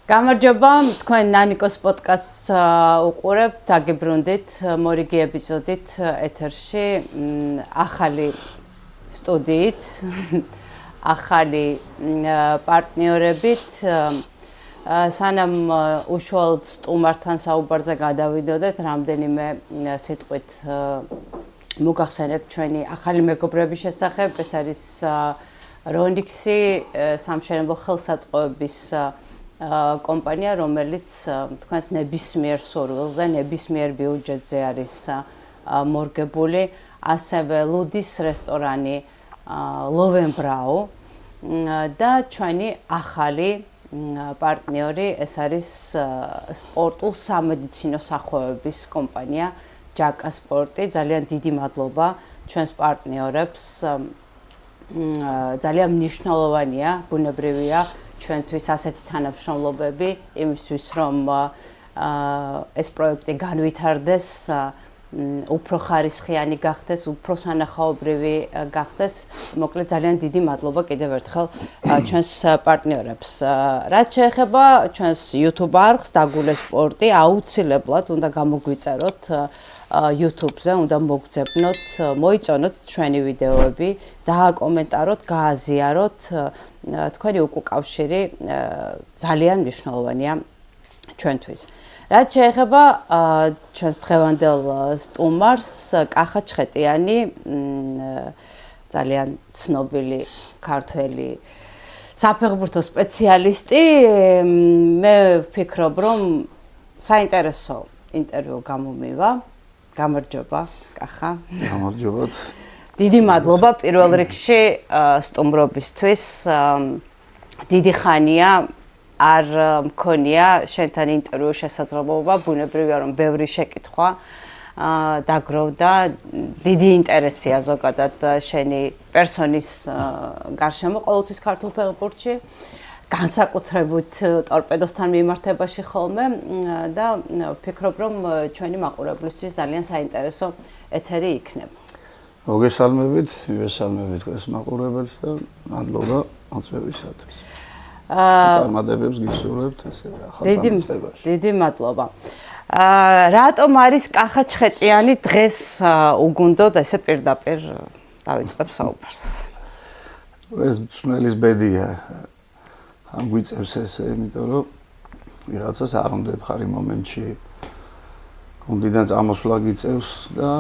გამარჯობა, თქვენ ნანიკოს პოდკასტს უყურებთ, დაგიბრუნდით მორიგი ეპიზოდით ეთერში, ახალი სტუდიით, ახალი პარტნიორებით, სანამ უშუალოდ სტუმართან საუბარზე გადავიდოდეთ, რამდენიმე სიტყვით მოგახსენებთ ჩვენი ახალი მეგობრების შესახებ, ეს არის რონიქსი, სამშენებლო ხელსაწყოების კომპანია, რომელიც თქვენს ნებისმიერ სურვილზე, ნებისმიერ ბიუჯეტზე არის მორგებული, ასევე ლუდის რესტორანი ლოვენბრაუ და ჩვენი ახალი პარტნიორი, ეს არის სპორტულ სამედიცინო სახოების კომპანია ჯაკა სპორტი. ძალიან დიდი მადლობა ჩვენს პარტნიორებს. ძალიან მნიშვნელოვანია, ბუნებრივია ჩვენთვის ასეთი თანამშრომლობები, იმისთვის რომ ეს პროექტი განვითარდეს, უფრო ხარისხიანი გახდეს, უფრო სანახაობრივი გახდეს. მოკლედ ძალიან დიდი მადლობა კიდევ ერთხელ ჩვენს პარტნიორებს. რაც შეეხება ჩვენს YouTube არხს დაგულე სპორტი, აუცილებლად უნდა გამოგვიწეროთ YouTube-ზე, უნდა მოგძებნოთ, მოიწონოთ ჩვენი ვიდეოები, დააკომენტაროთ, გააზიაროთ. თქვენი უკავშირი ძალიან მნიშვნელოვანია ჩვენთვის. რაც შეეხება ჩვენს დღევანდელ სტუმარს, კახა ჩხეტიანი, ძალიან ცნობილი ქართველი საფეხბურთო სპეციალისტი, მე ვფიქრობ, რომ საინტერესო ინტერვიუ გამომივა. გამარჯობა, კახა. გამარჯობათ. დიდი მადლობა პირველ რიგში სტუმრობისთვის. დიდი ხანია არ მქონია შენთან ინტერვიუ შესაძლებლობა, ბუნებრივია რომ ბევრი შეკითხვა დაგროვდა. დიდი ინტერესია ზოგადად შენი პერსონის გარშემო ყოველთვის ქართულ ფეხბურთში, განსაკუთრებით ტორპედოსთან მიმართებაში ხოლმე და ვფიქრობ რომ ჩვენი მაყურებლისთვის ძალიან საინტერესო ეთერი იქნება. მოგესალმებით, მივესალმებით ეს მაყურებელს და მადლობა მოწვევისათვის. წარმატებებს გისურვებთ ესე ახალ წამოწყებაში. დიდი მადლობა. რატომ არის კახა ჩხეტიანი დღეს უგუნდოდ ესე პირდაპირ დავიწყებ საუბარს? ეს მწვნელის ბედია. ამ გვიწევს ესე, იმიტომ რომ ვიღაცას არ უნდა ხარი მომენტში გუნდიდან წამოსვლა გიწევს და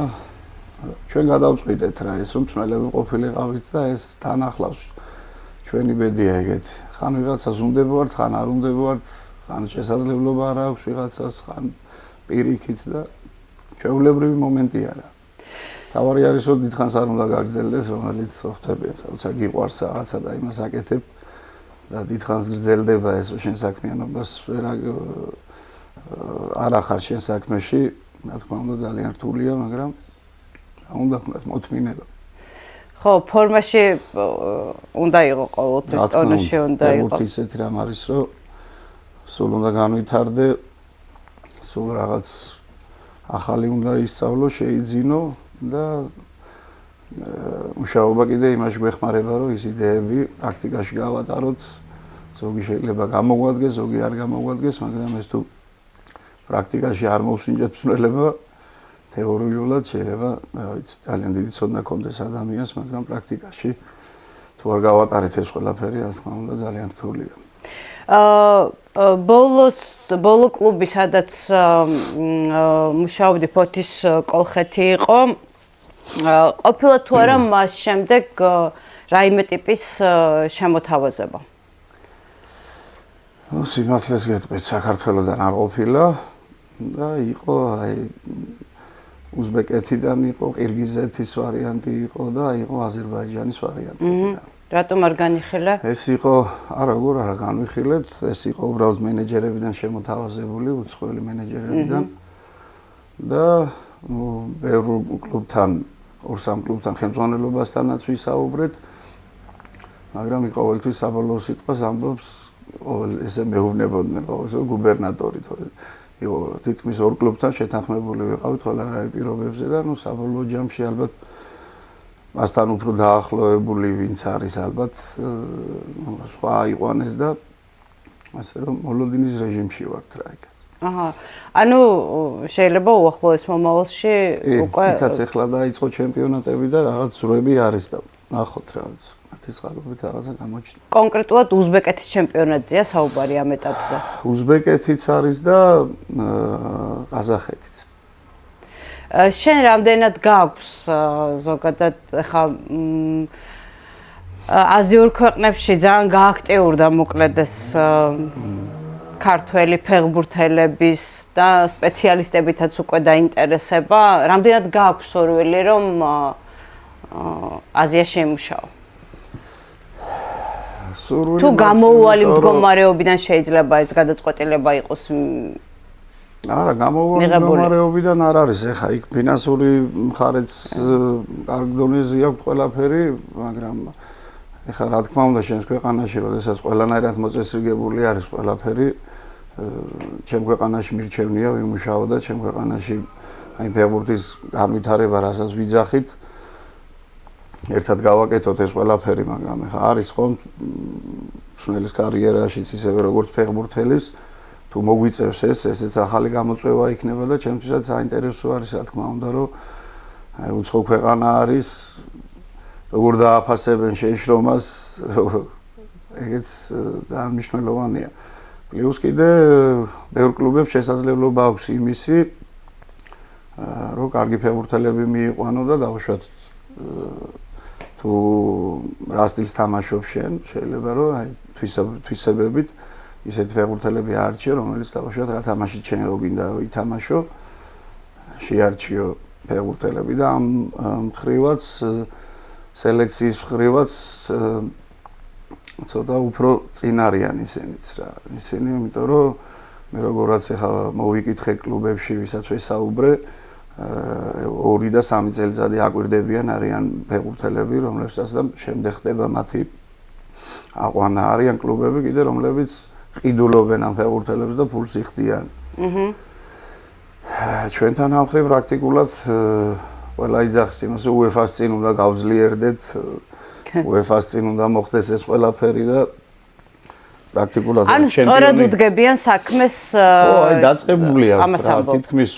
ჩვენ გადავწყვიტეთ რა ეს რომ მწვნელები ყოფილიყავით და ეს თან ახლავს ჩვენი ბედია ეგეთი. ხან ვიღაცას უნდებოართ, ხან არ უნდებოართ, ხან შესაძლებლობა არ აქვს ვიღაცას, ხან პირიქით და ჩვეულებრივი მომენტია რა. თავარი არის რომ დიდხანს არ უნდა გაგრძელდეს, რომელიც ხვდები, ხალხა გიყვარს რაღაცა და იმას აკეთებ და დიდხანს გრძელდება ეს შენ საქმიანობას არ ახარ შენ საქმეში, რა თქმა უნდა ძალიან რთულია, მაგრამ უნდა ქნათ მოთმინება. ხო, ფორმაში უნდა იყოს ყოველთვის, ტონუსში უნდა იყოს. ფეხბურთი ისეთი რამ არის, რომ სულ უნდა განვითარდე, სულ რაღაც ახალი უნდა ისწავლო, შეიძინო და მუშაობა კიდე იმაში გვეხმარება, რომ ის იდეები პრაქტიკაში გავატაროთ. ზოგი შეიძლება გამოგვადგეს, ზოგი არ გამოგვადგეს, მაგრამ ეს თუ პრაქტიკაში არ მოვსინჯეთ მწვრთნელებმა, თეორიულად შეიძლება, ვიცი, ძალიან დიდი ცოდნა ჰქონდეს ადამიანს, მაგრამ პრაქტიკაში თუ არ გავატარეთ ეს ყველაფერი, რა თქმა უნდა, ძალიან რთულია. ბოლო კლუბი, სადაც მუშაობდი, ფოთის კოლხეთი იყო. ყოფილა თუ არა მას შემდეგ რაიმე ტიპის შემოთავაზება? სიმართლეს გეტყვით, საქართველოდან არ ყოფილა და იყო აი უზბეკეთიდან იყო, ყირგიზეთის ვარიანტი იყო და იყო აზერბაიჯანის ვარიანტი. რატომ არ განიხილა? ეს იყო, როგორ არა განვიხილეთ, ეს იყო უბრალოდ მენეჯერებიდან შემოთავაზებული, უცხოელი მენეჯერებიდან და ბევრ კლუბთან, ორ-სამ კლუბთან ხელმძღვანელობასთანაც ვისაუბრეთ, მაგრამ ყოველთვის საბოლოო სიტყვას ამბობს ესე მეუბნებოდნენ გუბერნატორი, იყო თითქმის ორ კლუბთან შეთანხმებული ვიყავით ყველანაირ პირობებზე და ნუ საბოლოო ჯამში ალბათ მასთან უფრო დაახლოებული ვინც არის ალბათ სხვა აიყვანეს და ასე რომ მოლოდინის რეჟიმში ვართ რა იქაც. აჰა. ანუ შეიძლება უახლოეს მომავალში უკვე იქაც ახლა დაიწყო ჩემპიონატები და რაღაც ზრუები არის და ნახოთ რა ვიცი. მათის წყალობით რაღაცა გამოჩნდა. კონკრეტულად უზბეკეთის ჩემპიონატზეა საუბარი ამ ეტაპზე. უზბეკეთიც არის და ყაზახეთიც. შენ რამდენად გაქვს ზოგადად ხა აზიურ ქვეყნებში ძალიან გააქტიურდა მოკლედ ეს ქართველი ფეხბურთელების და სპეციალისტებითაც უკვე დაინტერესება. რამდენად გაქვს სურვილი რომ აზიაში იმუშაო? სურვილი თუ გამოუვალი მდგომარეობიდან შეიძლება ეს გადაწყვეტილება იყოს არა, გამოუვალი მდგომარეობიდან არ არის. ეხა იქ ფინანსური მხარეც კარგ დონეზე აქვს ყველაფერი, მაგრამ ეხა რა თქმა უნდა შენს ქვეყანაში, როდესაც ყველანაირად მოწესრიგებული არის ყველაფერი, ჩემ ქვეყანაში მირჩევნია ვიმუშაო და ჩემ ქვეყანაში აი ფეხბურთის განვითარება, რასაც ვიძახით, ერთად გავაკეთოთ ეს ყველაფერი, მაგრამ ეხა არის ხომ მსმენელის კარიერაშიც ისევე როგორც ფეხბურთელის, თუ მოგვიწევს ესეც ახალი გამოწვევა იქნება და ჩემთვისაც საინტერესო არის, რა თქმა უნდა, რომ აი უცხო ქვეყანა არის, როგორ დააფასებენ შეშრომას, ეგეც ძალიან მნიშვნელოვანია. პლუს კიდე ბევრ კლუბებს შესაძლებლობა აქვს იმისი, რომ კარგი ფეხბურთელები მიიყვანო და დავუშვათ თუ რა სტილს თამაშობ შენ, შეიძლება რომ აი თვისებებით ისეთი ფეხბურთელები აარჩიო, რომელიც დავუშვათ რა თამაშით შენ რო გინდა რომ ითამაშო, შეარჩიო ფეხბურთელები და ამ მხრივაც სელექციის მხრივაც ცოტა უფრო წინ არიან ისინიც რა. ისინი იმიტომ რომ მე როგორაც ახლა მოვიკითხე კლუბებში, ვისაც ვესაუბრე, 2 და 3 წელიწადი აკვირდებიან არიან ფეხბურთელები, რომლებსაც და შემდეგ ხდება მათი აყვანა. არიან კლუბები კიდე, რომლებიც ყიდულობენ ამ ფეხბურთელებს და ფულს იხდიან. ჩვენთან ამ მხრივ პრაქტიკულად ყველა იძახის იმას, რომ UEFA-ს წინ უნდა გავძლიერდეთ, UEFA-ს წინ უნდა მოხდეს ეს ყველაფერი და პრაქტიკულად ანუ სწორად უდგებიან საქმეს ხო, აი დაწყებულია რა, თითქმის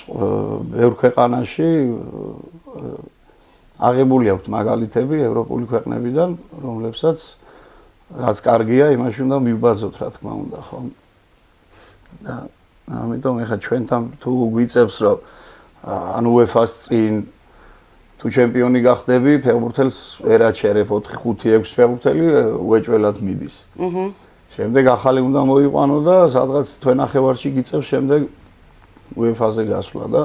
ბევრ ქვეყანაში აღებული აქვს მაგალითები ევროპული ქვეყნებიდან, რომლებსაც რაც კარგია, იმაში უნდა მივბაძოთ, რა თქმა უნდა, ხო? და ამიტომ ეხა ჩვენთან თუ გვიწევს, რომ ანუ UEFA-ს წინ თუ ჩემპიონი გახდები, ფეხბურთელს ვერ აჩერებ 4-5-6 ფეხბურთელი უეჭველად მიდის. შემდეგ ახალი უნდა მოიყვანო და სადღაც თვენახევარში გიწევს შემდეგ UEFA-ზე გასვლა და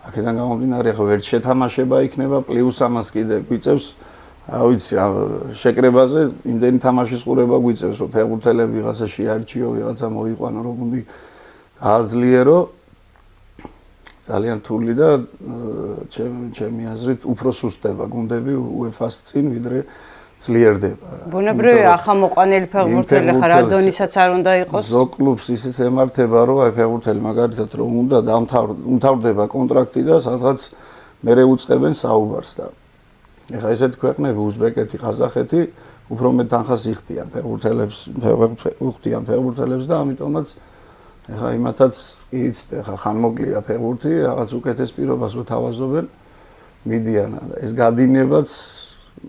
აქედან გამომდინარე ახლა ვერ შეთამაშება იქნება, პლუს ამას კიდე გვიწევს, ვიცი რა, შეკრებაზე იმდენი თამაშის ყურება გვიწევს, რომ ფეხბურთელები ვიღაცა შეარჩიო, ვიღაცა მოიყვანო, რომ გუნდი გააძლიერო. ძალიან რთული და ჩემი აზრით უფრო სუსტდება გუნდები UEFA-ს წინ ვიდრე ძლიერდება. ბუნებრივია, ახალმოყვანილი ფეხბურთელი ხარ, რა დონისაც არ უნდა იყოს. ზოგ კლუბს ისიც ემართება, რომ აი ფეხბურთელი მაგალითად რომ უნდა უმთავრდება კონტრაქტი და სადღაც მერე უწყებენ საუბარს და ეხლა ესეთი ქვეყნები, უზბეკეთი, ყაზახეთი უფრო მეტ თანხას იხდიან ფეხბურთელებს და ამიტომაც ეხლა იმათაც იცით, ეხლა ხანმოკლია ფეხბურთი, რაღაც უკეთეს პირობას რო თავაზობენ, მიდიან ეს გადინებაც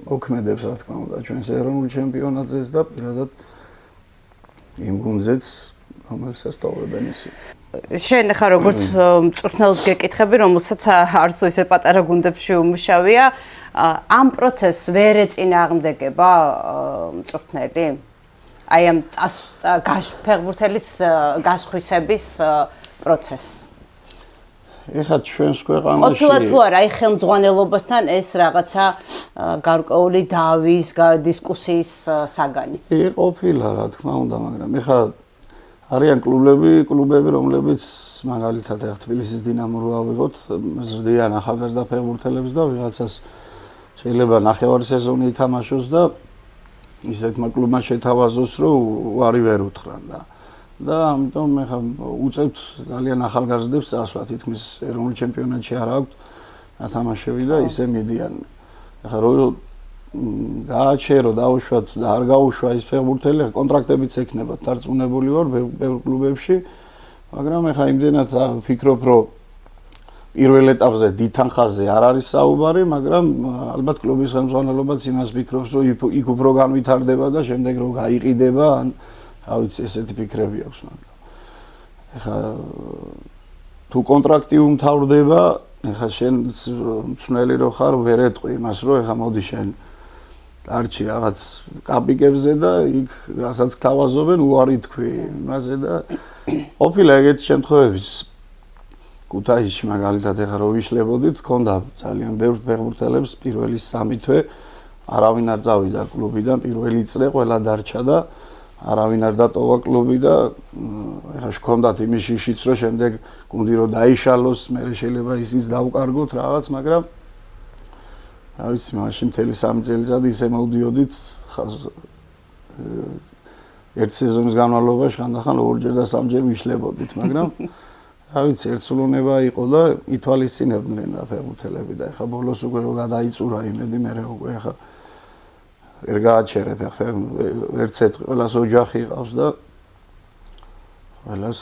ოქმედებს, რა თქმა უნდა, ჩვენს ეროვნულ ჩემპიონატზეც და პირადად იმ გუნდზეც, რომელსაც ტოვებენ ისინი. შენ ხარ როგორც მწვრთნელს გეკითხები, რომელსაც არც ისე პატარა გუნდებში უმუშავია, ამ პროცესს ვერ ეწინააღმდეგება მწვრთნელი? აი ამ ფეხბურთელის გასხვისების პროცესს. ეხლა ჩვენს ქვეყანაში ყოფილა თუ არა, აი ხელმძღვანელობასთან ეს რაღაცა გარკვეული დავის, დისკუსიის საგანი. ყოფილა, რა თქმა უნდა, მაგრამ ეხლა არიან კლუბები, რომლებიც მაგალითად ეხლა თბილისის დინამო რო ავიღოთ, ზრდიან ახალგაზრდა ფეხბურთელებს და ვიღაცას შეიძლება ნახევარი სეზონი ითამაშოს და ისეთმა კლუბმა შეთავაზოს, რომ უარი ვერ უთხრან და ამიტომ ეხლა უწევთ ძალიან ახალგაზრდებს წასვლა, თითქმის ეროვნულ ჩემპიონატში არ აქვთ ათამაშები და ისე მიდიან. ეხლა რო გააჩერო, დაუშვათ და არ გაუშვა ის ფეხბურთელი, კონტრაქტებიც ექნება, დარწმუნებული ვარ ბევრ კლუბებში, მაგრამ ეხა იმდენად ვფიქრობ, რომ პირველ ეტაპზე დიდ თანხაზე არ არის საუბარი, მაგრამ ალბათ კლუბის ხელმძღვანელობაც იმას ფიქრობს, რომ იქ უფრო განვითარდება და შემდეგ რომ გაიყიდება, ან რა ვიცი, ესეთი ფიქრები აქვს, მაგრამ ეხა თუ კონტრაქტი უმთავრდება, ეხა შენ მწვნელი რო ხარ, ვერ ეტყვი იმას, რომ ეხა მოდი შენ არჩი რაღაც კაპიკებზე და იქ რასაც გთავაზობენ, უარი თქვი იმაზე და ყოფილა ეგეთი შემთხვევებიც. ქუთაისში მაგალითად ეხა რო ვიშლებოდით, ქონდა ძალიან ბევრ ფეხბურთელებს პირველი 3 თვე არავინ არ წავიდა კლუბიდან, პირველი წრე ყველა დარჩა და არავინ არ დატოვა კლუბი და ეხა შქონდათ იმის შიშიც, რომ შემდეგ გუნდი რო დაიშალოს, მე შეიძლება ისიც დავკარგოთ რაღაც, მაგრამ რა ვიცი, მაშინ მთელი 3 წელიწადი ისე მოვდიოდით, ერთ სეზონის განმავლობაში ხანდახან 2-ჯერ და 3-ჯერ ვიშლებოდით, მაგრამ რა ვიცი, ერთსულოვნება იყო და ითვალისწინებდნენ ფეხბურთელები და ეხა ბოლოს უკვე რო გადაიწურა იმედი, მე უკვე ეხა ვერ გააჩერებ, ეხა ერთსეთ ყველას ოჯახი ყავს და ყველას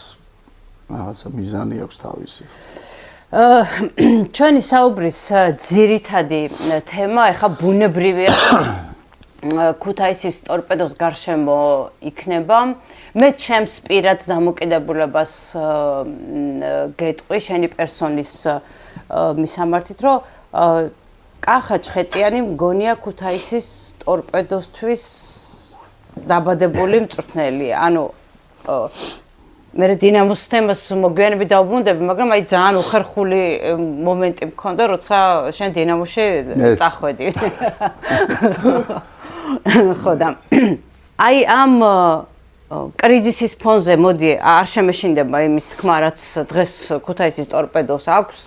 რაღაცა მიზანი აქვს თავისი. ჩვენი საუბრის ძირითადი თემა ეხა ბუნებრივია ქუთაისის ტორპედოს გარშემო იქნება. მე ჩემს პირად დამოკიდებულებას გეტყვი შენი პერსონის მისამართით, რომ კახა ჩხეტიანი მგონია ქუთაისის ტორპედოსთვის დაბადებული მწვრთნელია. ანუ მე დინამოს თემას მოგვიანებით დავბრუნდები, მაგრამ აი ძალიან უხერხული მომენტი მქონდა, როცა შენ დინამოში წახვედი. ხო და აი ამ კრიზისის ფონზე მოდი არ შემეშინდება იმის თქმა, რაც დღეს ქუთაისის ტორპედოს აქვს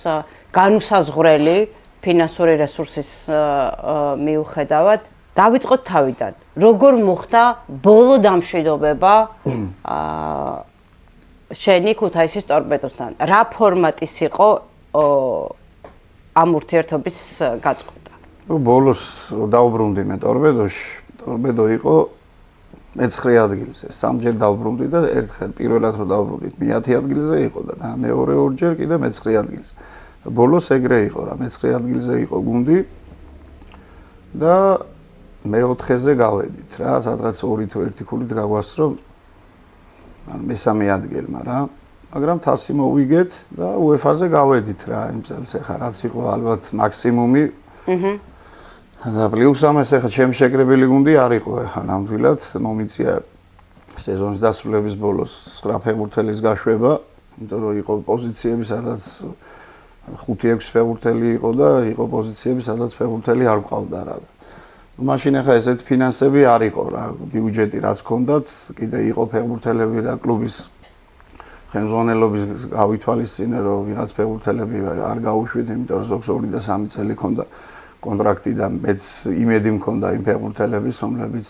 განუსაზღვრელი ფინანსური რესურსის მიუხედავად. დავიწყოთ თავიდან. როგორ მოხდა ბოლო დამშვიდობება შენი ქუთაისის ტორპედოსთან? რა ფორმატის იყო ამ ურთიერთობის გაწყვეტა? ბოლოს დავბრუნდი მე ტორპედოში. ტორპედო იყო მე-9 ადგილზე. 3-ჯერ დავბრუნდი და ერთხელ პირველად რო დავბრუნდით მე-10 ადგილზე იყო და მეორე 2-ჯერ კიდე მე-9 ადგილზე. ბოლოს ეგრე იყო რა, მე-9 ადგილზე იყო გუნდი და მე-4-ზე გავედით რა, სადღაც 2 თუ 1 ქულით გაგვასწრო მესამე ადგილმა რა. მაგრამ თასი მოვიგეთ და UEFA-ზე გავედით რა, იმ წელს ახლა რაც იყო ალბათ მაქსიმუმი. და პლუს ამას ახლა ჩემი შეკრებილი გუნდი არ იყო ახლა ნამდვილად, მომიწია სეზონის დასრულების ბოლოს 9 ფეხბურთელის გაშვება, იმიტომ რომ იყო პოზიციები, სადაც 5-6 ფეხბურთელი იყო და იყო პოზიციები, სადაც ფეხბურთელი არ გვყავდა რა. მაშინ ახლა ესეთი ფინანსები არ იყო რა, ბიუჯეტი რაც ჰქონდათ, კიდე იყო ფეხბურთელები და კლუბის ხელმძღვანელობის გავითვალისწინე, რომ ვიღაც ფეხბურთელები არ გაუშვით, იმიტომ რომ ზოგს 2 და 3 წელი ჰქონდა კონტრაქტი და მეც იმედი მქონდა იმ ფეხბურთელების, რომლებიც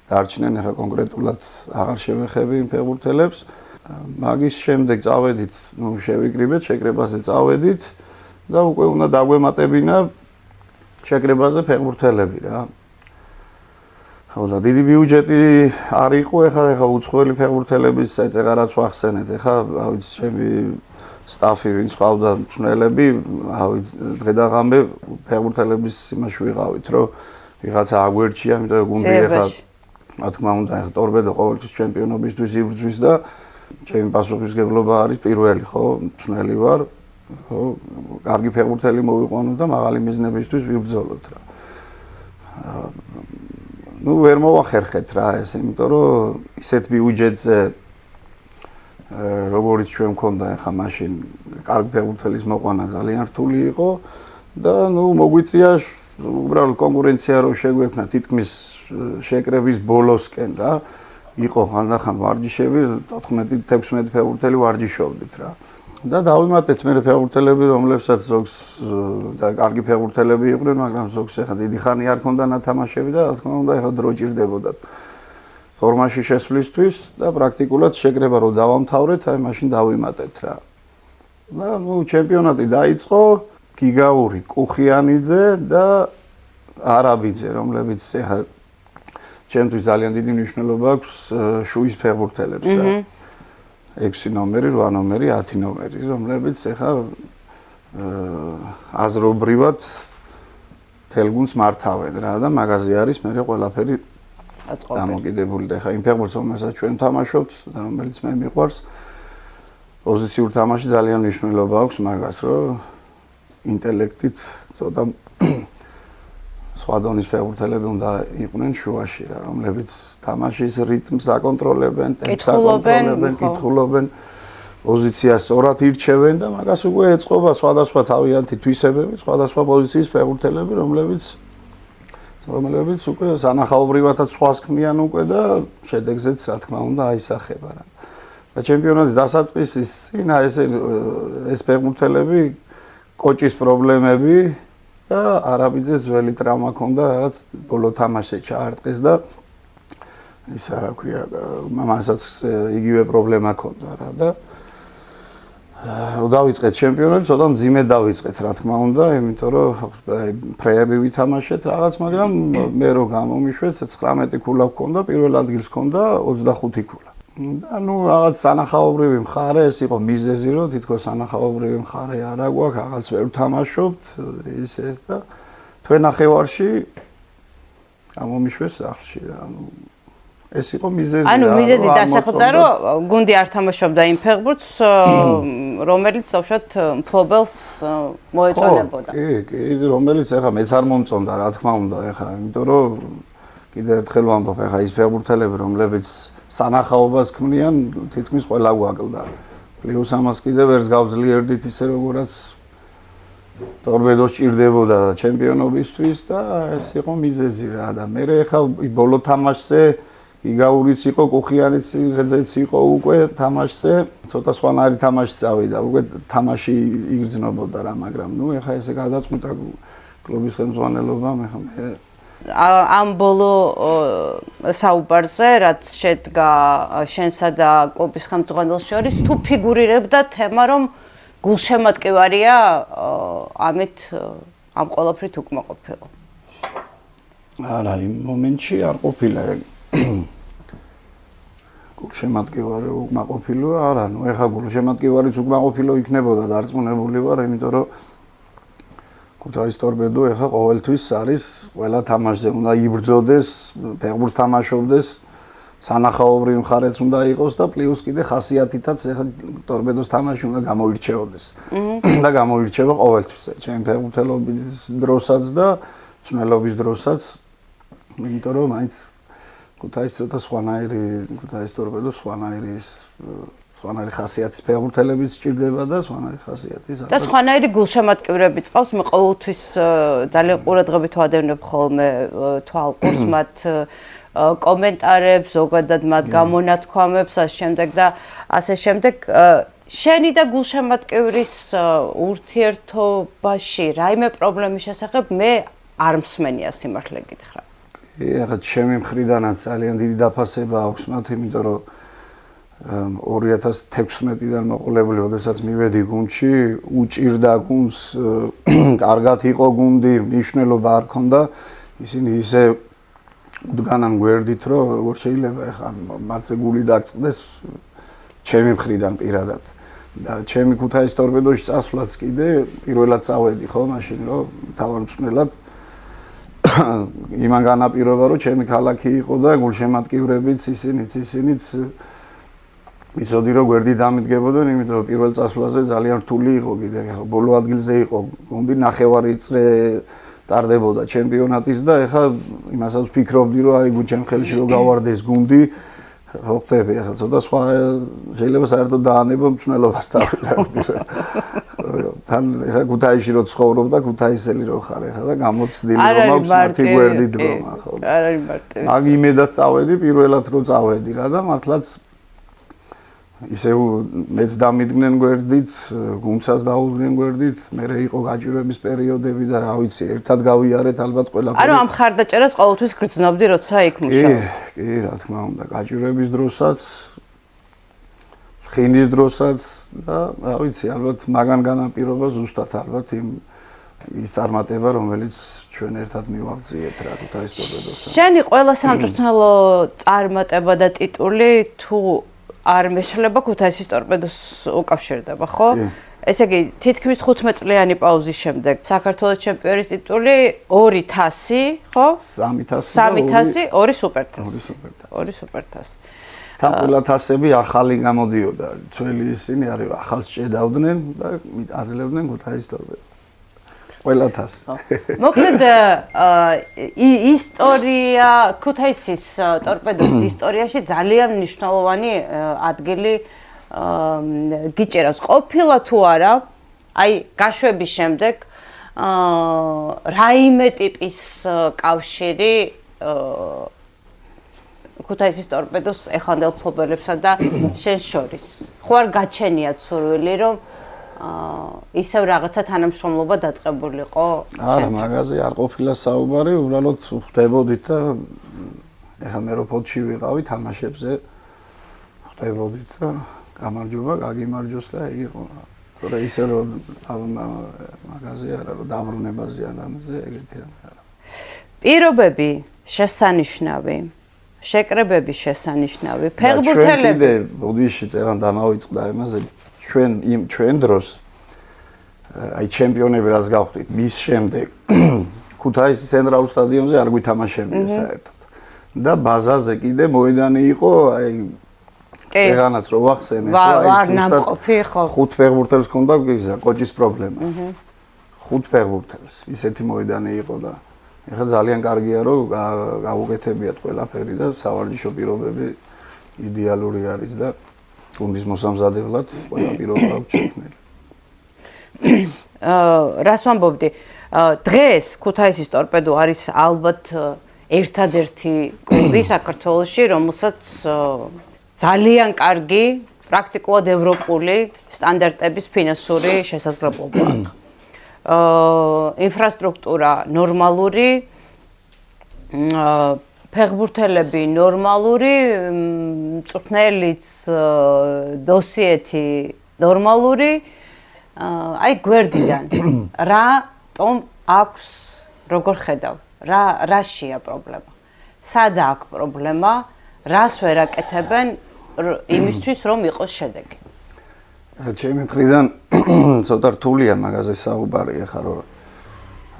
დარჩნენ, ახლა კონკრეტულად აღარ შევეხები იმ ფეხბურთელებს. მაგის შემდეგ წავედით, შევიკრიბეთ, შეკრებაზე წავედით და უკვე უნდა დაგვემატებინა შეკრებაზე ფეხბურთელები რა. ხო და დიდი ბიუჯეტი არ იყო, ეხლა უცხოელი ფეხბურთელების ეწეღარაც ვახსენეთ, ეხლა ავიც ჩემი სტაფი ვინც ყავდა მწვრთნელები, ავიც დღე და ღამე ფეხბურთელების იმაში ვიყავით, რომ ვიღაცა აგვერჩია, იმიტომ რომ გუნდი ეხლა რა თქმა უნდა, ეხლა ტორპედო ყოველთვის ჩემპიონობისთვის იბრძვის და ჩემი პასუხისმგებლობა არის პირველი, ხო, მწვრთნელი ვარ, ხო, კარგი ფეხბურთელი მოვიყვანო და მაღალი მიზნებისთვის ვიბრძოლოთ რა. ნუ ვერ მოვახერხეთ რა ეს, იმიტომ რომ ისეთ ბიუჯეტზე როგორც ჩვენ მქონდა ახლა მაშინ კარგი ფეხბურთელის მოყვანა ძალიან რთული იყო და ნუ მოგვიწია უბრალოდ კონკურენცია რო შეგვექნა თითქმის შეკრების ბოლოსკენ რა. იყო ხანდახან ვარჯიშები 14-16 ფეხბურთელი ვარჯიშობდით რა. და დავიმატეთ მე ფეხბურთელები, რომლებსაც ზოგს კარგი ფეხბურთელები იყვნენ, მაგრამ ზოგს ახლა დიდი ხანი არ ქონდა ნათამაშები და რა თქმა უნდა ახლა დრო ჭირდებოდათ ფორმაში შესვლისთვის და პრაქტიკულად შეკრება რო დავამთავრეთ, აი მაშინ დავიმატეთ რა. და ნუ ჩემპიონატი დაიწყო, გიგაური, კუხიანიძე და არაბიძე, რომლებიც ეხლა ჩემთვის ძალიან დიდი მნიშვნელობა აქვს შუის ფეხბურთელებსა. 6 ნომერი, 8 ნომერი, 10 ნომერი, რომლებიც ეხლა აზრობრივად თელგუნს მართავენ რა და მაგაზე არის მე ყველაფერი დამოკიდებული და ეხლა იმ ფეხბურთს რომელსაც ჩვენ თამაშობთ და რომელიც მე მიყვარს პოზიციურ თამაში ძალიან მნიშვნელობა აქვს მაგას რომ ინტელექტით ცოტა სხვა დონის ფეხბურთელები უნდა იყვნენ შუაში რა რომლებიც თამაშის რიტმს აკონტროლებენ, ტემპს აკონტროლებენ, კითხულობენ პოზიციას სწორად ირჩევენ და მაგას უკვე ეწყობა სხვადასხვა თავიანთი თვისებები, სხვადასხვა პოზიციის ფეხბურთელები, რომლებიც უკვე სანახაობრივადაც სხვას ქმნიან უკვე და შედეგზეც რა თქმა უნდა აისახება რა. და ჩემპიონატის დასაწყისის წინ ეს ფეხბურთელები კოჭის პრობლემები და არაბიძეს ძველი ტრავმა ჰქონდა რაღაც ბოლო თამაშზე ჩაარტყეს და ისა რა ქვია მასაც იგივე პრობლემა ჰქონდა რა და რო დავიწყეთ ჩემპიონატი, ცოტა მძიმედ დავიწყეთ, რა თქმა უნდა, იმიტომ რომ ფრეები ვითამაშეთ რაღაც, მაგრამ მე რო გამომიშვეთ, 19 ქულა ჰქონდა, პირველ ადგილს ჰქონდა 25 ქულა. და ნუ რაღაც სანახაობრივი მხარე ეს იყო მიზეზი, რომ თითქოს სანახაობრივი მხარე არა გვაქვს, რაღაც ვერ ვთამაშობთ, ეს და თვენახევარში გამომიშვეს სახლში, ანუ ეს იყო მიზეზი. ანუ მიზეზი დასახდა, რომ გუნდი არ თამაშობდა იმ ფეხბურთს, რომელიც უშოთ მფლობელს მოეწონებოდა. კი, რომელიც ეხა მეც არ მომწონდა, რა თქმა უნდა, ეხა, იმიტომ რომ კიდევ ერთხელ ვამბობ, ეხა ის ფეხბურთელები, რომლებიც სანახაობას ქმნიან, თითქმის ყველა გვაკლდა. პლუს ამას კიდევ ვერს გავძლიერდით ისე როგორაც ტორპედოს ჭირდებოდა ჩემპიონობისთვის და ეს იყო მიზეზი რა და მე ეხა ბოლო თამაშზე იგაურიც იყო, კუხიანიც იყო უკვე თამაშზე, ცოტა სხვანაირი თამაში წავიდა, უკვე თამაში იგრძნობოდა რა, მაგრამ ნუ ეხა ესე გადაწყვიტა კლუბის ხელმძღვანელობამ, ეხა მე ამ ბოლო საუბარზე, რაც შედგა შენსა და კლუბის ხელმძღვანელს შორის, თუ ფიგურირებდა თემა, რომ გულშემატკივარია ამით ამ ყველაფრით უკმაყოფილო. არა, იმ მომენტში არ ყოფილა გულშემატკივარი უკმაყოფილო არა, ნუ ეხა გულშემატკივარიც უკმაყოფილო იქნებოდა დარწმუნებული ვარ, იმიტომ რომ ქუთაის ტორპედო ეხა ყოველთვის არის ყველა თამაშზე უნდა იბრძოდეს, ფეხბურთს თამაშობდეს, სანახაობრივი მხარეც უნდა იყოს და პლუს კიდე ხასიათითაც ეხა ტორპედოს თამაში უნდა გამოირჩეოდეს. და გამოირჩევა ყოველთვის, ჩემი ფეხბურთელობის დროსაც და ცნელობის დროსაც, იმიტომ რომ მაინც ქუთაის ცოტა სხვანაირი, ქუთაის ტორპედო სხვანაირი ხასიათის ფეხბურთელებიც სჭირდება და სხვანაირი ხასიათის. და სხვანაირი გულშემატკივრები წავს, მე ყოველთვის ძალიან ყურადღებით ვადევნებ ხოლმე თვალყურს მათ კომენტარებს, ზოგადად მათ გამონათქვამებს, ასე შემდეგ. შენი და გულშემატკივრის ურთიერთობაში რაიმე პრობლემის შესახებ მე არ მსმენია სიმართლე გითხრა. ეხლა ჩემი მხრიდანაც ძალიან დიდი დაფასება აქვს მათ, იმიტომ რომ 2016-დან მოყოლებული, როდესაც მივედი გუნდში, უჭირდა გუნდს, კარგად იყო გუნდი, მნიშვნელობა არ ჰქონდა, ისინი ისე უდგანან გვერდით, რომ როგორ შეიძლება ეხლა მათზე გული დაგწყდეს ჩემი მხრიდან პირადად. და ჩემი ქუთაის ტორპედოში წასვლაც კიდე პირველად წავედი ხო, მაშინ რომ თავმჯდომარედ იმან განაპირობა, რომ ჩემი ქალაქი იყო და გულშემატკივრებიც ისინიც იცოდი რომ გვერდი დამიდგებოდნენ, იმიტომ რომ პირველ წასვლაზე ძალიან რთული იყო კიდე, ეხლა ბოლო ადგილზე იყო, გუნდი ნახევარი წრე ტარდებოდა ჩემპიონატის და ეხლა იმასაც ვფიქრობდი, რომ აი ჩემ ხელში რომ გავარდეს გუნდი, ხოხტები, ეხლა ცოტა სხვა შეიძლება საერთოდ დაანებო მწნელობას დავიღებდი. თან ეხლა ქუთაისში რო ცხოვრობ და ქუთაისელი რო ხარ ეხლა და გამოცდილი რომ აქვს მათი გვერდი დგომა, ხო? არ არის მარტივი. მაგ იმედად წავედი, პირველად რო წავედი რა და მართლაც ისევ მეც დამიდგნენ გვერდით, გუნდსაც დაუდგნენ გვერდით, მერე იყო გაჭირვების პერიოდები და რა ვიცი, ერთად გავიარეთ ალბათ ყველაფერი. ანუ ამ ხარდაჭერას ყოველთვის გრძნობდი, როცა იქ მუშაობ. კი, რა თქმა უნდა, გაჭირვების დროსაც, ხინის დროსაც და რა ვიცი, ალბათ მაგან განაპირობა ზუსტად ალბათ იმ ის წარმატება, რომელიც ჩვენ ერთად მივაღწიეთ რა ქუთაის ტორპედოსთან. შენი ყველა სამწვრთნელო წარმატება და ტიტული თუ არ მეშლება ქუთაისის ტორპედოს უკავშირდება, ხო? ესე იგი, თითქმის 15 წლიანი პაუზის შემდეგ საქართველოს ჩემპიონის ტიტული, 2 თასი, ხო? 3 თასი, 3 თასი, 2 სუპერთასი. 2 სუპერთასი. თან ყველა თასები ახალი გამოდიოდა. ძველი ისინი არის ახალს ჭედავდნენ და აძლევდნენ ქუთაის ტორპედოს. ყველა თასი. მოკლედ ისტორია ქუთაისის ტორპედოს ისტორიაში ძალიან მნიშვნელოვანი ადგილი გიჭერავს. ყოფილა თუ არა, აი გაშვების შემდეგ რაიმე ტიპის კავშირი ქუთაისის ტორპედოს ეხანდელ ფლობელებსა და შენ შორის. ხო არ გაჩენიათ სურვილი, რომ ისევ რაღაცა თანამშრომლობა დაწყებულიყო? არა, მაგაზე არ ყოფილა საუბარი, უბრალოდ ხვდებოდით და ეხლა მე რო ფოთში ვიყავი თამაშებზე, ხვდებოდით და გამარჯობა, გაგიმარჯოს და იგი იყო. თორე ისე რომ მაგაზე არა, რომ დაბრუნებაზე ან ამაზე ეგეთი რამე არა. პირობები შესანიშნავი, შეკრებები შესანიშნავი, ფეხბურთელები. კიდე ბოდიში წერან დამავიწყდა იმაზე, ჩვენ დროს აი ჩემპიონები რას გავხდით, მის შემდეგ ქუთაისის ცენტრალურ სტადიონზე არ გვითამაშებია საერთოდ. და ბაზაზე კიდე მოედანი იყო, აი ეგანაც რო ვახსენე, ვარ ნამყოფი ხო. 5 ფეხბურთელს ჰქონდა გიზა კოჭის პრობლემა. 5 ფეხბურთელს ისეთი მოედანი იყო და ეხლა ძალიან კარგია რომ გაუკეთებიათ ყველაფერი და სავარჯიშო პირობები იდეალური არის და გუნდის მოსამზადებლად ყველა პირობა აქვს შექმნილი. რას ვამბობდი? დღეს ქუთაისის ტორპედო არის ალბათ ერთადერთი კლუბი საქართველოში, რომელსაც ძალიან კარგი, პრაქტიკულად ევროპული სტანდარტების ფინანსური შესაძლებლობა აქვს. ინფრასტრუქტურა ნორმალური, ფეხბურთელები ნორმალური, მწვრთნელიც დოსიეთი ნორმალური. აი გვერდიდან რატომ აქვს როგორ ხედავ? რაშია პრობლემა? სადა აქვს პრობლემა? რას ვერ აკეთებენ იმისთვის რომ იყოს შედეგი? ჩემი მხრიდან ცოტა რთულია მაგაზე საუბარი ახლა რომ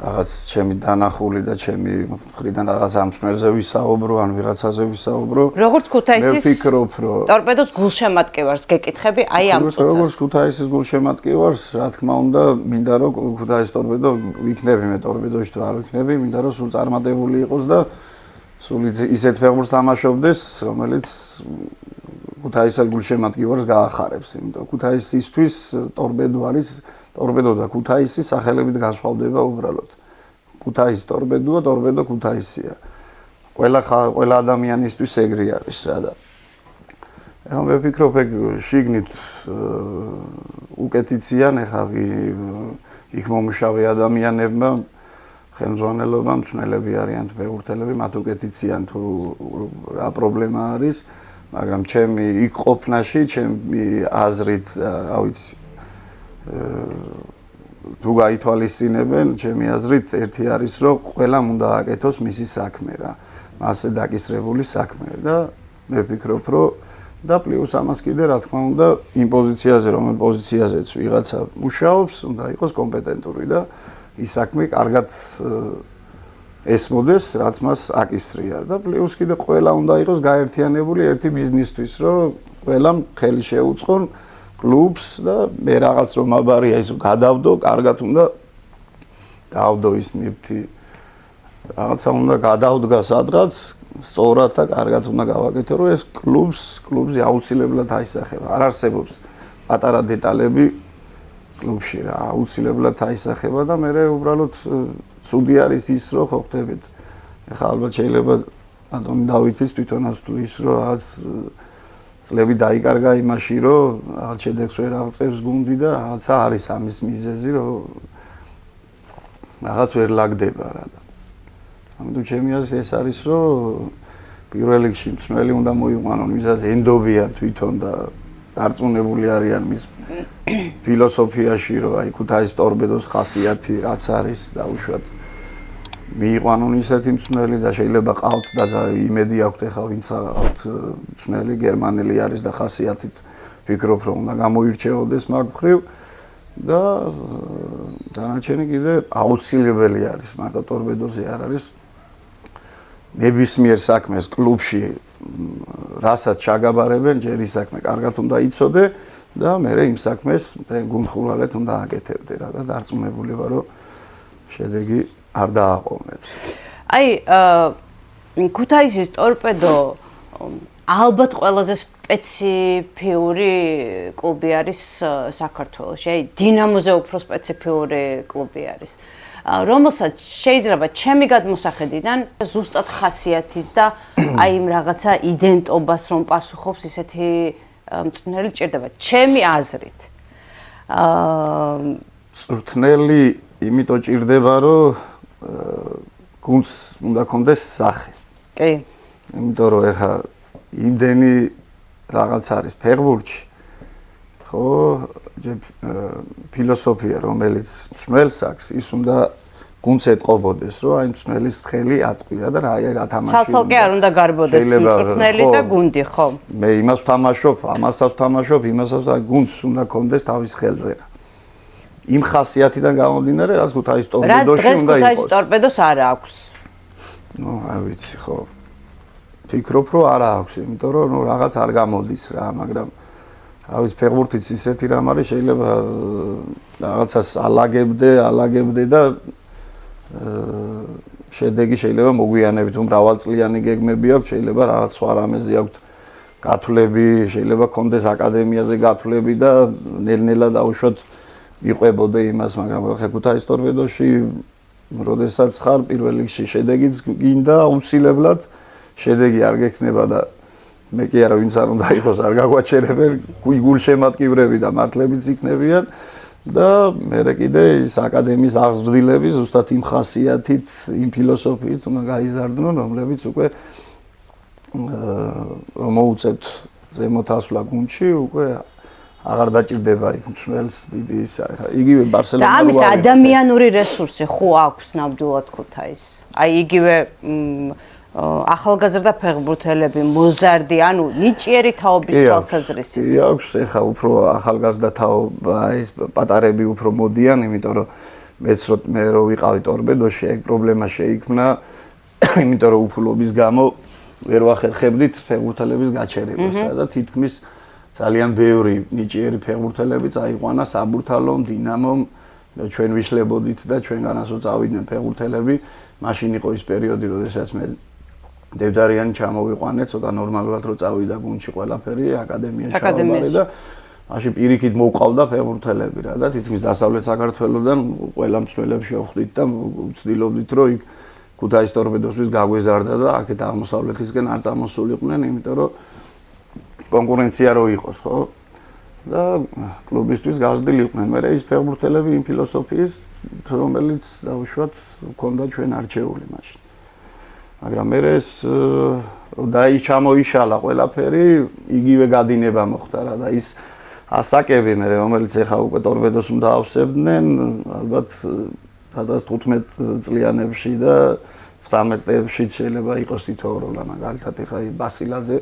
რაღაც ჩემი დანახული და ჩემი მხრიდან რაღაც ამცნელზე ვისაუბრო ან ვიღაცაზე ვისაუბრო. როგორც ქუთაისის მე ვფიქრობ რომ ტორპედოს გულშემატკივარს გეკითხები აი ამ წუთას. როგორც ქუთაისის გულშემატკივარს, რა თქმა უნდა, მინდა რომ ქუთაის ტორპედო ვიქნები, მე ტორპედოში თუ არ ვიქნები, მინდა რომ სულ წარმატებული იყოს და სულ ისეთ ფეხბურთს თამაშობდეს, რომელიც ქუთაისის გულშემატკივარს გაახარებს, იმიტომ ქუთაისისთვის ტორპედო არის, ტორპედო და ქუთაისი სახელებით განსხვავდება უბრალოდ. ქუთაის ტორპედოა, ტორპედო ქუთაისია. ყველა ადამიანისთვის ეგრე არის რა და ეხლა მე ვფიქრობ ეგ შიგნით უკეთიციან ეხლა იქ მომუშავე ადამიანებმა ხელმძღვანელობა, მწვრთნელები არიან თუ ფეხბურთელები, მათ უკეთიციან თუ რა პრობლემა არის, მაგრამ ჩემი იქ ყოფნაში, ჩემი აზრით, რა ვიცი, თუ გაითვალისწინებენ, ჩემი აზრით, ერთი არის, რომ ყველამ უნდა აკეთოს მისი საქმე რა, მასზე დაკისრებული საქმე და მე ვფიქრობ, რომ და პლუს ამას კიდე რა თქმა უნდა, იმ პოზიციაზე, რომელ პოზიციაზეც ვიღაცა მუშაობს, უნდა იყოს კომპეტენტური და ის საქმე კარგად ესმოდეს, რაც მას აკისრია და პლუს კიდე ყველა უნდა იყოს გაერთიანებული ერთი ბიზნისთვის, რომ ყველამ ხელი შეუწყონ კლუბს და მე რაღაც რომ აბარია ის გადავდო, კარგად უნდა დავდო ის ნიფთი რაღაცა უნდა გადავდგა სადღაც, სწორად და კარგად უნდა გავაკეთო, რომ ეს კლუბზე აუცილებლად აისახება. არ არსებობს პატარა დეტალები კლუბში რა, აუცილებლად აისახება და მე უბრალოდ ცუდი არის ის, რომ ხო ხდებით. ეხლა ალბათ შეიძლება ბატონი დავითის თვითონაც თუ ის, რომ რაღაც წლები დაიკარგა იმაში, რომ რაღაც შედეგს ვერ აღწევს გუნდი და რაღაცა არის ამის მიზეზი, რომ რაღაც ვერ ლაგდება რა და. ამიტომ ჩემი აზრით ეს არის, რომ პირველ რიგში მწვრთნელი უნდა მოიყვანონ, ვისაც ენდობიან თვითონ და დარწმუნებული არიან მის ფილოსოფიაში რომ აი ქუთაისის ტორპედოს ხასიათი რაც არის დაუშვათ მიიყვანონ ისეთი მწვრთნელი და შეიძლება ყავთ და იმედი აქვთ ეხლა ვინც აქვთ მწვრთნელი გერმანელი არის და ხასიათით ვფიქრობ რომ უნდა გამოირჩეოდეს მაგ მხრივ და დანარჩენი კიდე აუცილებელი არის მარტო ტორპედოზე არ არის ნებისმიერ საქმეს კლუბში რასაც ჩაგაბარებენ ჯერ ის საქმე კარგად უნდა იცოდე და მე იმ საქმეს გუნდხურვალეთ უნდა აკეთებდე რა და დარწმუნებული ვარ რომ შედეგი არ დააყოვნებს. აი ქუთაისის ტორპედო ალბათ ყველაზე სპეციფიური კლუბი არის საქართველოში. აი დინამოზე უფრო სპეციფიური კლუბი არის. რომელსაც შეიძლება ჩემი გადმოსახედიდან ზუსტად ხასიათის და აი იმ რაღაცა იდენტობას რომ პასუხობს ისეთი მწვრთნელი ჭირდება ჩემი აზრით. მწვრთნელი იმიტომ ჭირდება რომ გუნდს უნდა კონდეს სახე. კი. იმიტომ რომ ეხა იმდენი რაღაც არის ფეხბურთში. ხო, ფილოსოფია რომელიც მწვრთნელს აქვს, ის უნდა გუნდს ეტყობოდეს, რომ აი მწვრთნელის ხელი ატყვია და რა თამაში. ცალ-ცალკე არ უნდა გარბოდეს მწვრთნელი და გუნდი, ხო? მე იმას ვთამაშობ, ამასაც ვთამაშობ, იმასაც და გუნდს უნდა კონდეს თავის ხელზე. იმ ხასიათიდან გამომდინარე, რაც ქუთაისის ტორპედოში უნდა იყოს. ქუთაისის ტორპედოს არ აქვს. ნუ არ ვიცი ხო. ფიქრობ რომ არა აქვს, იმიტომ რომ ნუ რაღაც არ გამოდის რა, მაგრამ ავიც ფეხბურთიც ისეთი რამ არის, შეიძლება რაღაცას ალაგებდე და შედეგი შეიძლება მოგვიანებით, მრავალწლიანი გეგმები აქვს, შეიძლება რაღაც სხვა რამეზე აქვს გათვლები, შეიძლება კონდეს აკადემიაზე გათვლები და ნელ-ნელა დაუშვათ იყვებოდე იმას, მაგრამ ხე ქუთაისის ტორპედოში როდესაც ხარ პირველ რიგში შედეგიც გინდა აუცილებლად შედეგი არ გექნება და მე კი არა ვინც არ უნდა იყოს არ გაგვაჩერებენ გულშემატკივრები და მართლებიც იქნებიან და მე კიდე ის აკადემიის აღზრდილები ზუსტად იმ ხასიათით, იმ ფილოსოფიით უნდა გაიზარდნონ, რომლებიც უკვე რომ მოუწევთ ზემოთ ასვლა გუნდში, უკვე აღარ დაჭირდება იქ მწვრთნელს დიდი ისა. იგივე ბარსელონა და ამის ადამიანური რესურსი ხო აქვს ნამდვილად ქუთაისს. აი იგივე ახალგაზრდა ფეხბურთელები, მოზარდი, ანუ ნიჭიერი თაობის თვალსაზრისი. კი, აქვს, ეხა უფრო ახალგაზრდა თაობა, ის პატარები უფრო მოდიან, იმიტომ რომ მე რო ვიყავი ტორპედოში, ეგ პრობლემა შეიქმნა, იმიტომ რომ უფლობის გამო ვერ ვახერხებდით ფეხბურთელების გაჩერებას და თითქმის ძალიან ბევრი ნიჭიერი ფეხბურთელები წაიყვანა საბურთალომ, დინამომ, ჩვენ ვიშლებოდით და ჩვენგანასო წავიდნენ ფეხბურთელები, მაშინ იყო ის პერიოდი, როდესაც მე დევდარიანი ჩამოვიყვანე, ცოტა ნორმალურად რო წავიდა გუნდში ყველაფერი, აკადემიაში ჩავაბარე და მაშინ პირიქით მოვყავდა ფეხბურთელები რა და თითქმის დასავლეთ საქართველოსდან ყველა მწვრთნელებში ვხვდით და ვცდილობდით რომ იქ ქუთაისის ტორპედოსთვის გაგვეზარდა და აქეთ აღმოსავლეთისკენ არ წამოსულიყვნენ, იმიტომ რომ კონკურენცია რო იყოს, ხო? და კლუბისთვის გაზრდილი იყვნენ. მე ის ფეხბურთელები იმ ფილოსოფიის, რომელიც დაუშვათ ჰქონდა ჩვენ არჩეული მაშინ. მაგრამ მე ეს ჩამოიშალა ყველაფერი, იგივე გადინება მოხდა რა და ის ასაკები მე რომელიც ეხა უკვე ტორპედოს უნდა ავსებდნენ, ალბათ 15 წლიანებში და 19 წლებში შეიძლება იყოს თითოეულა, მაგალითად ეხა ბასილაძე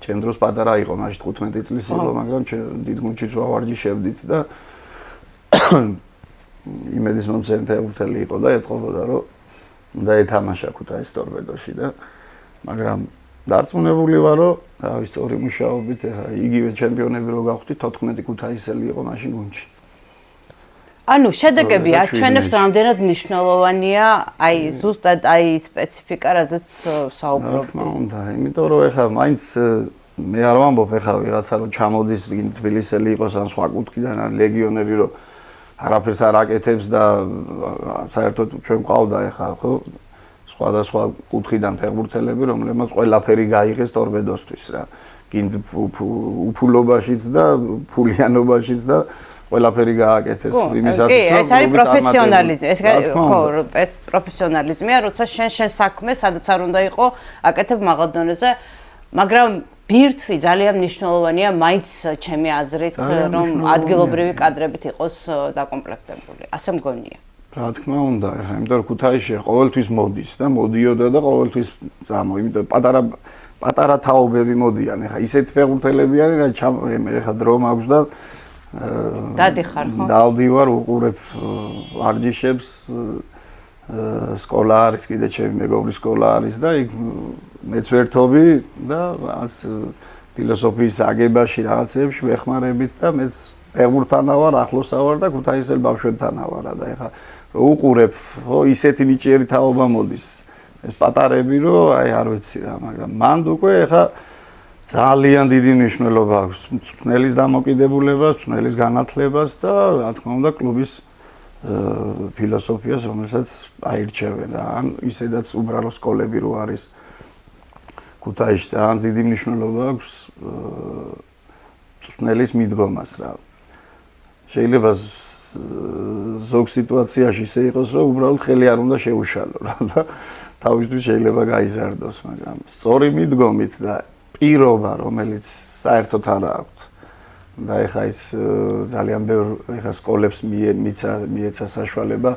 ჩემ დროს პატარა იყო, მაშინ 15 წლის იყო, მაგრამ დიდ გუნდშიც ვავარჯიშებდით და იმედის მომცემი ფეხბურთელი იყო და ეთყობოდა რომ უნდა ეთამაშა ქუთაისის ტორპედოში და მაგრამ დარწმუნებული ვარ რომ რავი სწორი მუშაობით ეხა იგივე ჩემპიონები რო გავხდით 14 ქუთაისელი იყო მაშინ გუნდში. ანუ შედეგები აჩვენებს რამდენად მნიშვნელოვანია აი ზუსტად აი სპეციფიკა რაზეც საუბრობ. უნდა, იმიტომ რომ ეხა მაინც მე არ ვამბობ ეხა ვიღაცა რომ ჩამოდის თბილისელი იყოს ან სხვა კუთხიდან ან ლეგიონერი რომ არაფერს არ აკეთებს და საერთოდ ჩვენ ყავდა ეხა ხო სხვადასხვა კუთხიდან ფეხბურთელები რომლებმაც ყველაფერი გაიღეს ტორპედოსთვის რა. გინდ უფულობაშიც და ფულიანობაშიც და ყველაფერი გააკეთეს იმისათვის რომ ეს არის პროფესიონალიზმი, ეს პროფესიონალიზმია, როცა შენ საქმე სადაც არ უნდა იყო აკეთებ მაღალ დონეზე, მაგრამ ბირთვი ძალიან მნიშვნელოვანია მაინც ჩემი აზრით, რომ ადგილობრივი კადრებით იყოს დაკომპლექტებული. ასე მგონია. რა თქმა უნდა, ეხლა იმიტომ რომ ქუთაისში ყოველთვის მოდის და მოდიოდა და ყოველთვის წამო, იმიტომ პატარა თაობები მოდიან. ეხლა ისეთი ფეხბურთელები არიან, რა ეხლა დრო მაქვს და დადიხარ ხო? დავდივარ, უყურებ ვარჯიშებს, სკოლა არის, კიდე ჩემი მეგობრის სკოლა არის და იქ მეც ვერთობი და რაღაც ფილოსოფიის აგებაში რაღაცეებში ვეხმარებით და მეც ფეხბურთთანა ვარ, ახლოსა ვარ და ქუთაისელ ბავშვებთანა ვარ და ეხლა უყურებ, ხო, ისეთი ნიჭიერი თაობა მოდის. ეს პატარები რომ აი არ ვიცი რა, მაგრამ მანდ უკვე ეხლა ძალიან დიდი მნიშვნელობა აქვს მწვრთნელის დამოკიდებულებას, მწვრთნელის განათლებას და რა თქმა უნდა კლუბის ფილოსოფიას, რომელსაც აირჩევენ რა. ან ისედაც უბრალო სკოლები რო არის ქუთაისში ძალიან დიდი მნიშვნელობა აქვს მწვრთნელის მიდგომას რა. შეიძლება ზოგ სიტუაციაში ისე იყოს, რომ უბრალოდ ხელი არ უნდა შეუშალო რა და თავისთვის შეიძლება გაიზარდოს, მაგრამ სწორი მიდგომით და პირობა, რომელიც საერთოდ არ აქვს. და ეხა ის ძალიან ბევრ ეხა სკოლებს მიეცა საშუალება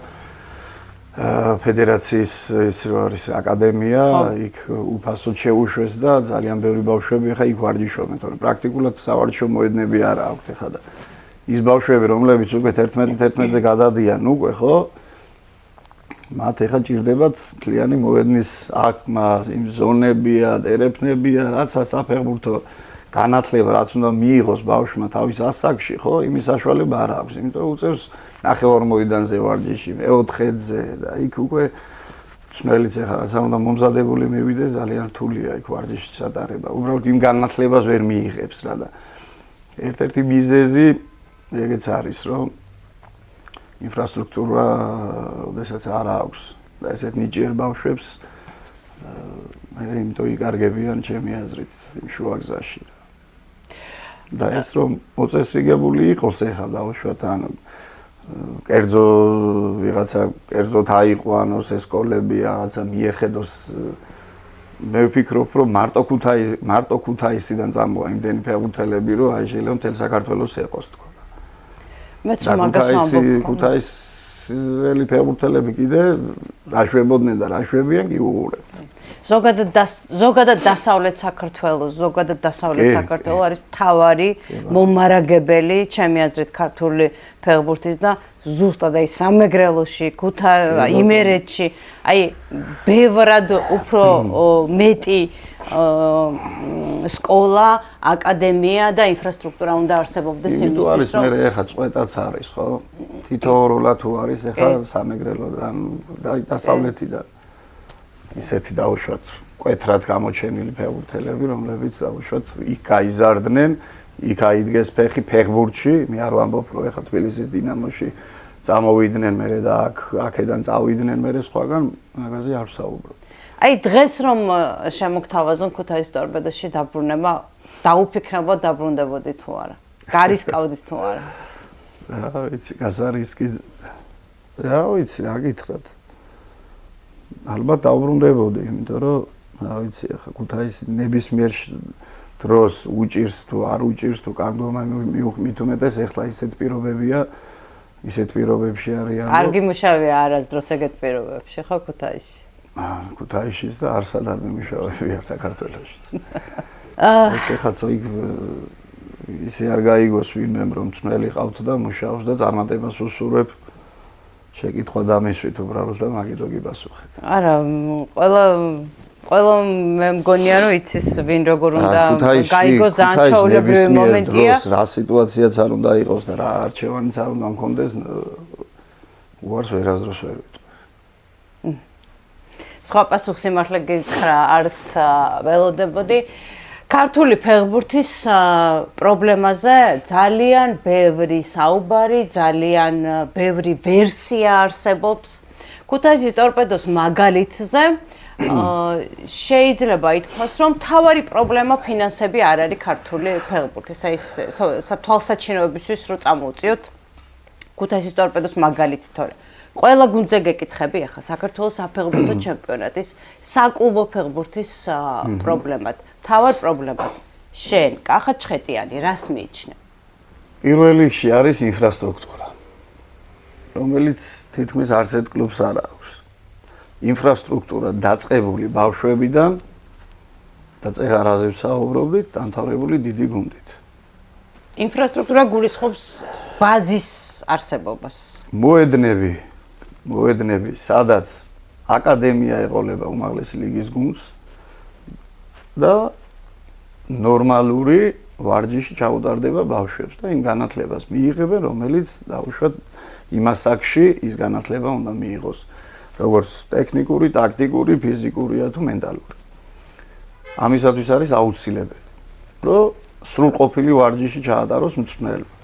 ფედერაციის ის რო არის აკადემია, იქ უფასოდ შეუშვეს და ძალიან ბევრი ბავშვები ეხა იქ ვარჯიშობენ, თორემ პრაქტიკულად სავარჯიშო მოედნები არ აქვს ეხა და ის ბავშვები, რომლებიც უკვე 11-11-ზე გადადიან უკვე, ხო? მათ ეხა ჭირდებათ მთლიანი მოედნის აკმა, იმ ზონებია, ტერეფნებია, რაც საფეხბურთო განათლება, რაც უნდა მიიღოს ბავშვმა თავის ასაკში, ხო? იმის საშუალება არ აქვს, იმიტომ რომ უწევს ნახევარ მოედანზე ვარჯიში, მეოთხედზე და იქ უკვე მწვრთნელიც ეხლა რაც უნდა მომზადებული მივიდეს, ძალიან რთულია იქ ვარჯიშის ჩატარება. უბრალოდ იმ განათლებას ვერ მიიღებს რა და ერთ-ერთი მიზეზი ეგეც არის, რომ ინფრასტრუქტურა ოდესაც არ აქვს და ესეთ ნიჭიერ ბავშვებს მე იმიტომ იკარგებიან ჩემი აზრით იმ შუაგზაში. და ეს რომ მოწესრიგებული იყოს ეხლა დავუშვათ ან კერძო ვიღაცა კერძოდ აიყვანოს ეს სკოლები რაღაცა მიეხედოს მე ვფიქრობ რომ მარტო ქუთაისიდან წამოვა იმდენი ფეხბურთელები რომ აი შეიძლება მთელ საქართველოს ეყოს თქო. მეც მაგას ვამბობ. ქუთაისელი ფეხბურთელები კიდე რაშვებოდნენ და რაშვებიან კი უყურებ. ზოგადად დასავლეთ საქართველოს არის მთავარი მომარაგებელი, ჩემი აზრით, ქართული ფეხბურთის და ზუსტად აი სამეგრელოში, იმერეთში, აი ბევრად უფრო მეტი სკოლა, აკადემია და ინფრასტრუქტურა უნდა არსებობდეს იმისთვის, რომ მე ეხა წვეტაც არის, ხო? თითოეულად თუ არის ეხა სამეგრელოდან და დასავლეთიდან ისეთი დაუშვათ კვეთრად გამოჩენილი ფეხბურთელები, რომლებიც დაუშვათ იქ გაიზარდნენ, იქ აიდგეს ფეხი ფეხბურთში, მე არ ვამბობ რომ ეხლა თბილისის დინამოში წამოვიდნენ მერე და აქედან წავიდნენ მერე სხვაგან, მაგაზე არ ვსაუბრობ. აი დღეს რომ შემოგთავაზონ ქუთაისის ტორპედოში დაბრუნება, დაუფიქრებოდ დაბრუნდებოდი თუ არა? გარისკავდით თუ არა? რა ვიცი, გასარისკი რა ვიცი, რა გითხრათ. ალბათ დაუბრუნდებოდი, იმიტომ რომ რა ვიცი, ახლა ქუთაისი ნებისმიერ დროს უჭირს თუ არ უჭირს თუ კარგმა მით უმეტეს ეხლა ისეთ პირობებია, ისეთ პირობებში არიან. არ გიმუშავია არასდროს ეგეთ პირობებში, ხო ქუთაისში? ქუთაისშიც და არსად არ მიმუშავებია საქართველოშიც. ეს ეხლა იქ ისე არ გაიგოს ვინმემ რომ მწვრთნელი ყავთ და მუშაობს და წარმატებას უსურვებ. შეკითხვა დამისვით უბრალოდ და მაგითო გიპასუხეთ. არა, ყველა მე მგონია რომ იცის ვინ როგორ უნდა გაიგოს ძალიან ჩაოლებრივი მომენტია. რა სიტუაციაც არ უნდა იყოს და რა არჩევანიც არ უნდა მქონდეს, უარს ვერასდროს ვერ ვიტყვი. სხვა პასუხს იმართლა გითხრა, არც ველოდებოდი. ქართული ფეხბურთის პრობლემაზე ძალიან ბევრი საუბარი, ძალიან ბევრი ვერსია არსებობს. ქუთაისის ტორპედოს მაგალითზე შეიძლება ითქვას, რომ მთავარი პრობლემა ფინანსები არ არის ქართული ფეხბურთის. აი ეს თვალსაჩინოებისთვის რო წამოვწიოთ ქუთაისის ტორპედოს მაგალითი, თორე ყველა გუნდზე გეკითხები ახლა საქართველოს საფეხბურთო ჩემპიონატის საკლუბო ფეხბურთის პრობლემად. მთავარ პრობლემად შენ კახაჩხეტიანი რას მიიჩნევ? პირველ რიგში არის ინფრასტრუქტურა, რომელიც თითქმის არც ერთ კლუბს არ აქვს. ინფრასტრუქტურა დაწყებული ბავშვებიდან და წეღარაზე ვსაუბრობდით, დამთავრებული დიდი გუნდით. ინფრასტრუქტურა გულისხმობს ბაზის არსებობას. მოედნები, სადაც აკადემია ეყოლება უმაღლესი ლიგის გუნდს და ნორმალური ვარჯიში ჩაუტარდება ბავშვებს და იმ განათლებას მიიღებენ, რომელიც დაუშვათ იმას აქში ის განათლება უნდა მიიღოს, როგორც ტექნიკური, ტაქტიკური, ფიზიკურია თუ მენტალური. ამისათვის არის აუცილებელი, რომ სრულყოფილი ვარჯიში ჩაატაროს მწვრთნელმა.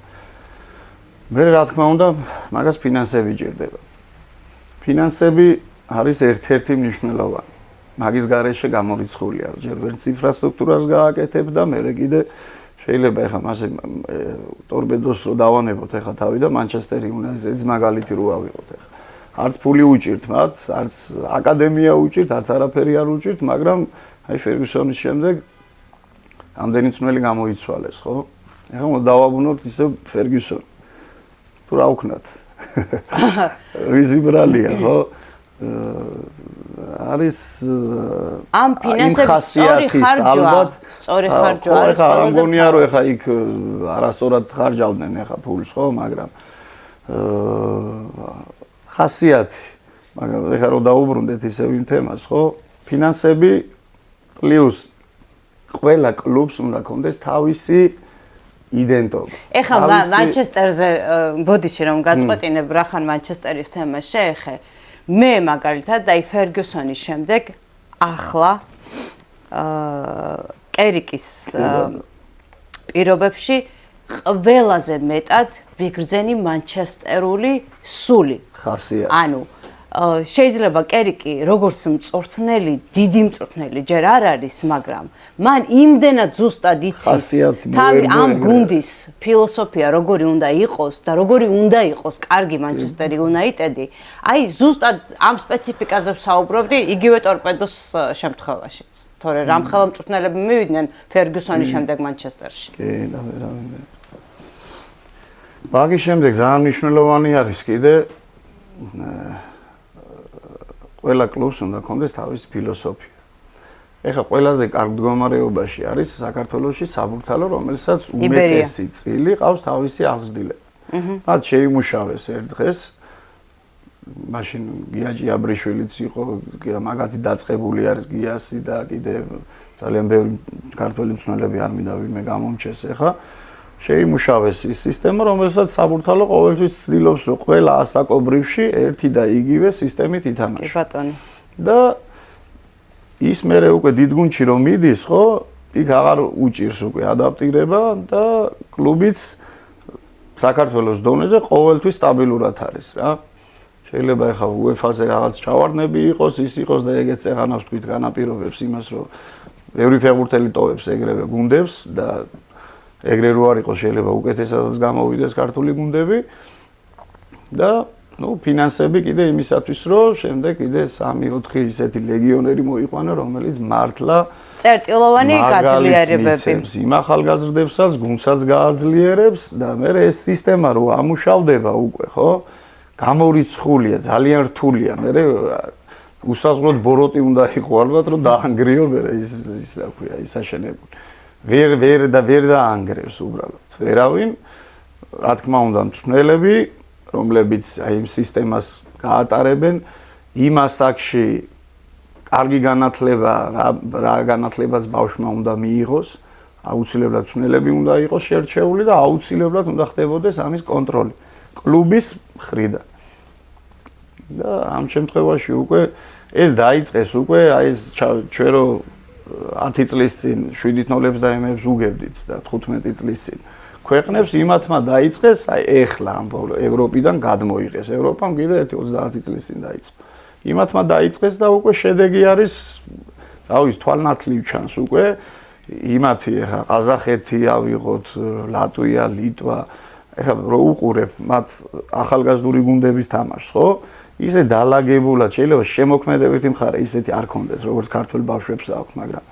მე რა თქმა უნდა, მაგას ფინანსები ჭირდება. ფინანსები არის ერთ-ერთი მნიშვნელოვანი. მაგის გარეშე გამორიცხულია, ჯერ ვერც ინფრასტრუქტურას გააკეთებ და მე კიდე შეიძლება ეხლა მასე ტორპედოს რო დავანებოთ ეხლა თავი და მანჩესტერი იუნაიტედის მაგალითი რო ავიღოთ ეხლა. არც ფული უჭირთ მათ, არც აკადემია უჭირთ, არც არაფერი არ უჭირთ, მაგრამ აი ფერგუსონის შემდეგ ამდენი წნელი გამოიცვალეს, ხო? ეხლა დავაბუნოთ ისე ფერგუსონი. თუ რა ვქნათ? რიზი ბრალია, ხო? არის ამ ფინანსების სწორი ხარჯვა არის ხო, არ მგონია რომ ეხა იქ არასწორად ხარჯავდნენ ეხა ფულს, ხო, მაგრამ ხასიათი, მაგრამ ეხა რომ დაუბრუნდეთ ისევ იმ თემას, ხო, ფინანსები პლუს ყველა კლუბს უნდა კონდეს თავისი იდენტობა. ეხლა მანჩესტერზე ბოდიში რომ გაწყვეტინებ რახან მანჩესტერის თემას შეეხე, მე მაგალითად აი ფერგუსონის შემდეგ ახლა კერიკის პირობებში ყველაზე მეტად ვიგრძენი მანჩესტერული სული. ხასიათი. ანუ შეიძლება კერიკი როგორც მწვრთნელი, დიდი მწვრთნელი ჯერ არ არის, მაგრამ მან იმდენად ზუსტად იცის თავი ამ გუნდის ფილოსოფია როგორი უნდა იყოს და როგორი უნდა იყოს კარგი მანჩესტერი იუნაიტედი, აი ზუსტად ამ სპეციფიკაზე ვსაუბრობდი იგივე ტორპედოს შემთხვევაშიც. თორე რამხელა მწვრთნელები მივიდნენ ფერგუსონის შემდეგ მანჩესტერში. კი, რა. მაგის შემდეგ ძალიან მნიშვნელოვანი არის კიდე ყველა კლუბს უნდა კონდეს თავისი ფილოსოფია. ეხლა ყველაზე კარგ მდგომარეობაში არის საქართველოში საბურთალო, რომელსაც უმეტესი წილი ყავს თავისი აღზრდილება. მათ შეიმუშავეს ერთ დღეს, მაშინ გიაჯი აბრიშვილიც იყო, მაგათი დაწყებული არის გიასი და კიდე ძალიან ბევრი ქართველი მწვრთნელები არ მინდა ვინმე გამომჩეს ეხლა. შეიმუშავეს ის სისტემა, რომელსაც საბურთალო ყოველთვის ცდილობს, რომ ყველა ასაკობრივში ერთი და იგივე სისტემით ითამაშოს. კი ბატონო. და ის მერე უკვე დიდ გუნდში რომ მიდის, ხო, იქ აღარ უჭირს უკვე ადაპტირება და კლუბიც საქართველოს დონეზე ყოველთვის სტაბილურად არის რა. შეიძლება ეხლა UEFA-ზე რაღაც ჩავარდნები იყოს, ის იყოს და ეგეც წეღანავს თქვით განაპირობებს იმას, რომ ბევრი ფეხბურთელი ტოვებს ეგრევე გუნდებს და ეგრე რო არ იყოს შეიძლება უკეთესადაც გამოვიდეს ქართული გუნდები და ფინანსები კიდე იმისათვის რომ შემდეგ კიდე 3-4 ისეთი ლეგიონერი მოიყვანა რომელიც მართლა წერტილოვანი გაძლიერებები იმ ახალგაზრდებსაც გუნდსაც გააძლიერებს და მე ეს სისტემა რო ამუშავდება უკვე ხო გამორიცხულია ძალიან რთულია მე უსაზღვროდ ბოროტი უნდა იყო ალბათ რომ დაანგრიო მე ის რა ქვია ის აშენებული ვერ დაანგრევს უბრალოდ ვერავინ რა თქმა უნდა მწვრთნელები რომლებიც აი იმ სისტემას გაატარებენ იმ ასაკში კარგი განათლება რა განათლებაც ბავშვმა უნდა მიიღოს აუცილებლად მწვრთნელები უნდა იყოს შერჩეული და აუცილებლად უნდა ხდებოდეს ამის კონტროლი კლუბის მხრიდან და ამ შემთხვევაში უკვე ეს დაიწყეს უკვე აი ეს ჩვენ რო 10 წლის წინ 7-0-ებს და იმებს უგებდით და 15 წლის წინ ქვეყნებს იმათმა დაიწყეს აი ეხლა ამ ევროპიდან გადმოიღეს ევროპამ კიდე 30 წლის წინ დაიწყო იმათმა დაიწყეს და უკვე შედეგი არის რავის თვალნათლივ ჩანს უკვე იმათი ეხლა ყაზახეთი ავიღოთ ლატვია ლიტვა ეხლა რო უყურებ მათ ახალგაზრდული გუნდების თამაშს ხო ისე დალაგებულად შეიძლება შემოქმედებითი მხარე ისეთი არ კონდეს როგორც ქართული ბავშვებს აქვს მაგრამ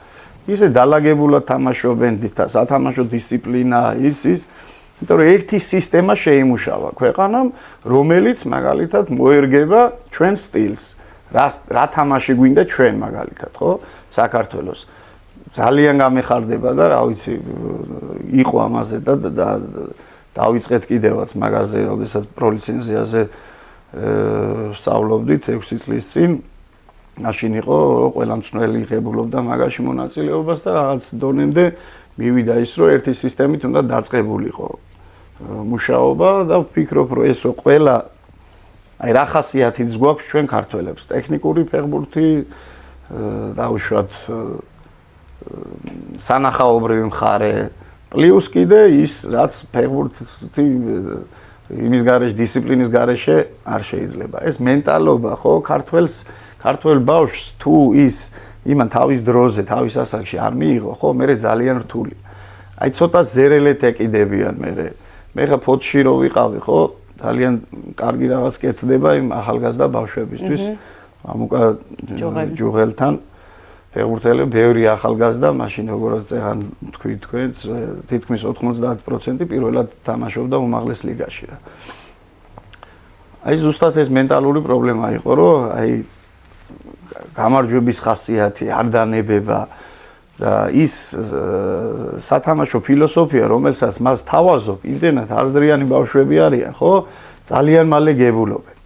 ისე დალაგებულად თამაშობენ და სათამაშო დისციპლინა ის იმიტომ რომ ერთი სისტემა შეიმუშავა ქვეყანამ, რომელიც მაგალითად მოერგება ჩვენ სტილს. რა თამაში გვინდა ჩვენ მაგალითად, ხო? საქართველოს. ძალიან გამეხარდება და რა ვიცი, იყო ამაზე და დავიწყეთ კიდევაც მაგაზე, როდესაც პროლიცენზიაზე სწავლობდით 6 წლის წინ. მაშინ იყო ყველა მწვრთნელი იღებულობდა მაგაში მონაწილეობას და რაღაც დონემდე მივიდა ის, რომ ერთი სისტემით უნდა დაწყებულიყო მუშაობა და ვფიქრობ, რომ ეს რო ყველა აი რა ხასიათიც გვაქვს ჩვენ ქართველებს, ტექნიკური ფეხბურთი, დაუშვათ სანახაობრივი მხარე, პლუს კიდე ის, რაც ფეხბურთი იმის გარეშე, დისციპლინის გარეშე არ შეიძლება. ეს მენტალობა, ხო, ქართველ ბავშვს თუ ის იმან თავის დროზე, თავის ასაკში არ მიიღო, ხო, მე ძალიან რთული. აი ცოტა ზერელეთ ეკიდებიან მე ხა ფოთში რო ვიყავი, ხო, ძალიან კარგი რაღაც კეთდება იმ ახალგაზრდა ბავშვებისთვის. ამუკა ჯუღელთან ფეხბურთელები ბევრი ახალგაზრდა, მაშინ როგორც წეღან თქვი თქვენს, თითქმის 90% პირველად თამაშობდა უმაღლეს ლიგაში რა. აი ზუსტად ეს მენტალური პრობლემა იყო, რომ აი გამარჯვების ხასიათი არ დანებება და ის სათამაშო ფილოსოფია, რომელსაც მას თავაზობ, იმდენად აზრიანი ბავშვები არიან, ხო? ძალიან მალე გებულობენ.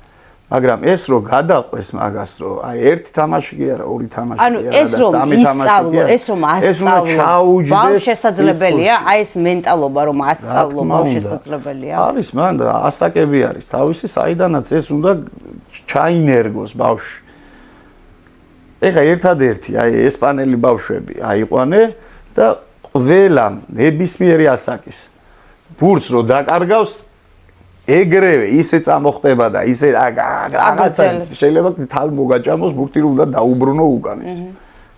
მაგრამ ეს რო გადაყვეს მაგას, რომ აი ერთი თამაში კი არა, ორი თამაში კი არა და სამი თამაში კი არა. ეს რომ ასწავლო, ბავშვ შესაძლებელია, აი ეს მენტალობა რომ ასწავლო, ბავშვ შესაძლებელია. არის მან და ასაკები არის თავისი, საიდანაც ეს უნდა ჩაინერგოს ბავშვი. ეხა ერთადერთი აი ესპანელი ბავშვები აიყვანე და ყველამ ნებისმიერი ასაკის ბურთს რო დაკარგავს ეგრევე ისე წამოხტება და ისე რაღაცა შეიძლება თავი მოგაჭამოს ბურთი რო უნდა დაუბრუნო უკანეს.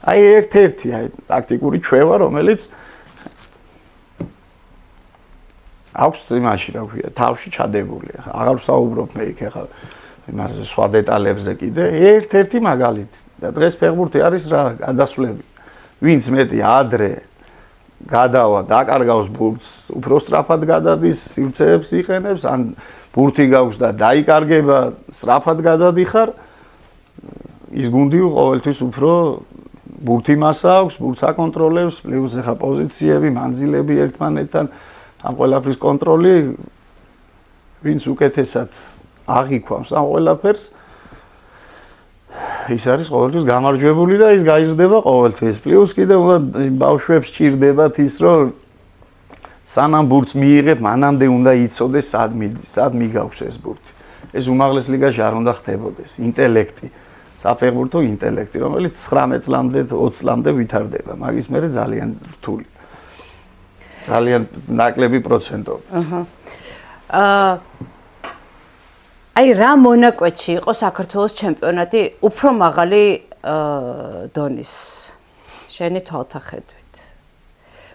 აი ერთ-ერთი აი ტაქტიკური ჩვევა რომელიც აქვს იმაში რა ქვია თავში ჩადებულია. აღარ ვსაუბრობ მე იქ ეხა იმაზე სხვა დეტალებზე კიდე ერთ-ერთი მაგალითი და დღეს ფეხბურთი არის რა გადასვლები. ვინც მეტი ადრე გადავა დაკარგავს ბურთს, უფრო სწრაფად გადადის, სივრცეებს იყენებს, ან ბურთი გაქვს და დაიკარგება, სწრაფად გადადიხარ, ის გუნდი ყოველთვის უფრო ბურთი მას აქვს, ბურთს აკონტროლებს, პლუს ეხა პოზიციები, მანძილები ერთმანეთთან, ამ ყველაფრის კონტროლი ვინც უკეთესად აღიქვამს ამ ყველაფერს ის არის ყოველთვის გამარჯვებული და ის გაიზრდება ყოველთვის. პლუს კიდევ ბავშვებს ჭირდებათ ის, რომ სანამ ბურთს მიიღებ, მანამდე უნდა იცოდეს სად მიგაქვს ეს ბურთი. ეს უმაღლეს ლიგაში არ უნდა ხდებოდეს. ინტელექტი, საფეხბურთო ინტელექტი, რომელიც 19 წლამდე, 20 წლამდე ვითარდება. მაგის მერე ძალიან რთული. ძალიან ნაკლები პროცენტო. აი რა მონაკვეთში იყო საქართველოს ჩემპიონატი უფრო მაღალი დონის შენი თვალთახედვით.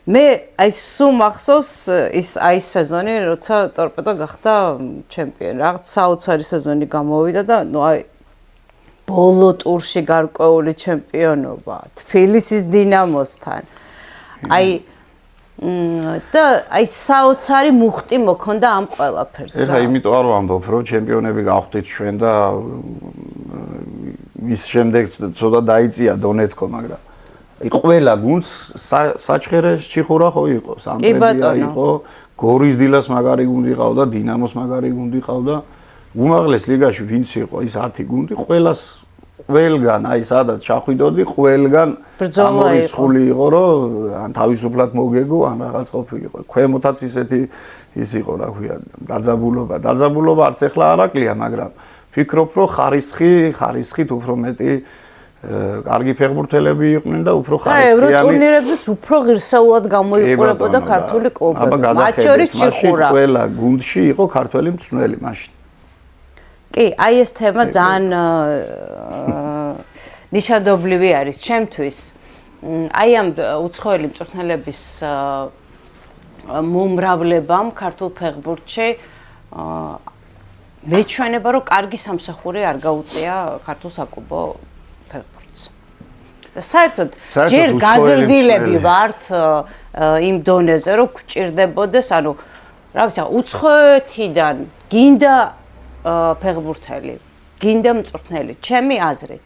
მე აი სულ მახსოვს ის სეზონი, როცა ტორპედო გახდა ჩემპიონი. რაღაც საოცარი სეზონი გამოვიდა და ნუ აი ბოლო ტურში გარკვეული ჩემპიონობა თბილისის დინამოსთან. აი და აი საოცარი მუხტი მოქონდა ამ ყველაფერს. ეხლა იმიტომ არ ვამბობ, რომ ჩემპიონები გავხდით ჩვენ და მის შემდეგ ცოტა დაიწია დონეთკო, მაგრამ აი ყველა გუნდს საჩხერე ჩიხურა ხო იყო, სამტრედია იყო, გორის დილას მაგარი გუნდი ყავდა, დინამოს მაგარი გუნდი ყავდა. უმაღლეს ლიგაში ვინც იყო ის 10 გუნდი, ყველგან აი სადაც ჩახვიდოდი, ყველგან ამორიცხული იყო, რომ ან თავისუფლად მოგეგო, ან რაღაც ყოფილიყო. ქვემოთაც ისეთი ის იყო, რა ქვია, დაძაბულობა არც ახლა არ აკლია, მაგრამ ვფიქრობ, რომ ხარისხით უფრო მეტი კარგი ფეხბურთელები იყვნენ და უფრო ხარისხიანი. ევროტურნირებზეც უფრო ღირსეულად გამოიყურებოდა ქართული კლუბები. მათ შორის ჩიხურა. ყველა გუნდში იყო ქართველი მწვრთნელი მაშინ. კი, აი ეს თემა ძალიან ნიშანდობლივი არის ჩემთვის. აი ამ უცხოელი მწვრთნელების მომრავლებამ ქართულ ფეხბურთში მეჩვენება, რომ კარგი სამსახური არ გაუწია ქართულ საკლუბო ფეხბურთს. და საერთოდ ჯერ გაზრდილები ვართ იმ დონეზე, რომ გვჭირდებოდეს, ანუ რა ვიცი, უცხოეთიდან გინდა ფეხბურთელი, გინდა მწვრთნელი, ჩემი აზრით,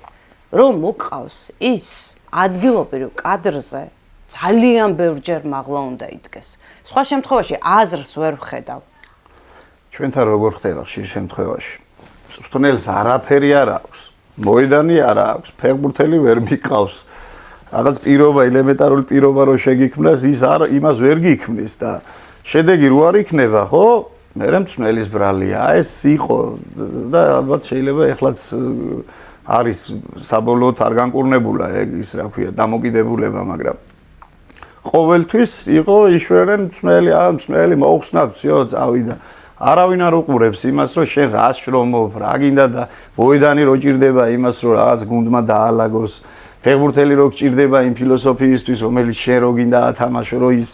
რომ მოგყავს ის ადგილობრივ კადრზე ძალიან ბევრჯერ მაღლა უნდა იდგეს. სხვა შემთხვევაში აზრს ვერ ვხედავ. ჩვენთან როგორ ხდება ხშირ შემთხვევაში? მწვრთნელს არაფერი არ აქვს, მოედანი არ აქვს, ფეხბურთელი ვერ მიყავს. რაღაც პირობა, ელემენტარული პირობა რო შეგიქმნას, ის იმას ვერ გიქმნის და შედეგი რო არ იქნება, ხო? მერე მწვრთნელის ბრალია. ეს იყო და ალბათ შეიძლება ეხლაც არის საბოლოოდ არ განკურნებულა ის რა ქვია, დამოკიდებულება, მაგრამ ყოველთვის იყო იშვერენ მწვრთნელი მოუხსნათ, всё, წავიდა. არავინ არ უყურებს იმას, რომ შენ რას შრომობ, რა გინდა და მოედანი რო ჭირდება იმას, რომ რაღაც გუნდმა დაალაგოს. ფეხბურთელი რო გჭირდება იმ ფილოსოფიისთვის, რომელიც შენ რო გინდა ათამაშო, რომ ის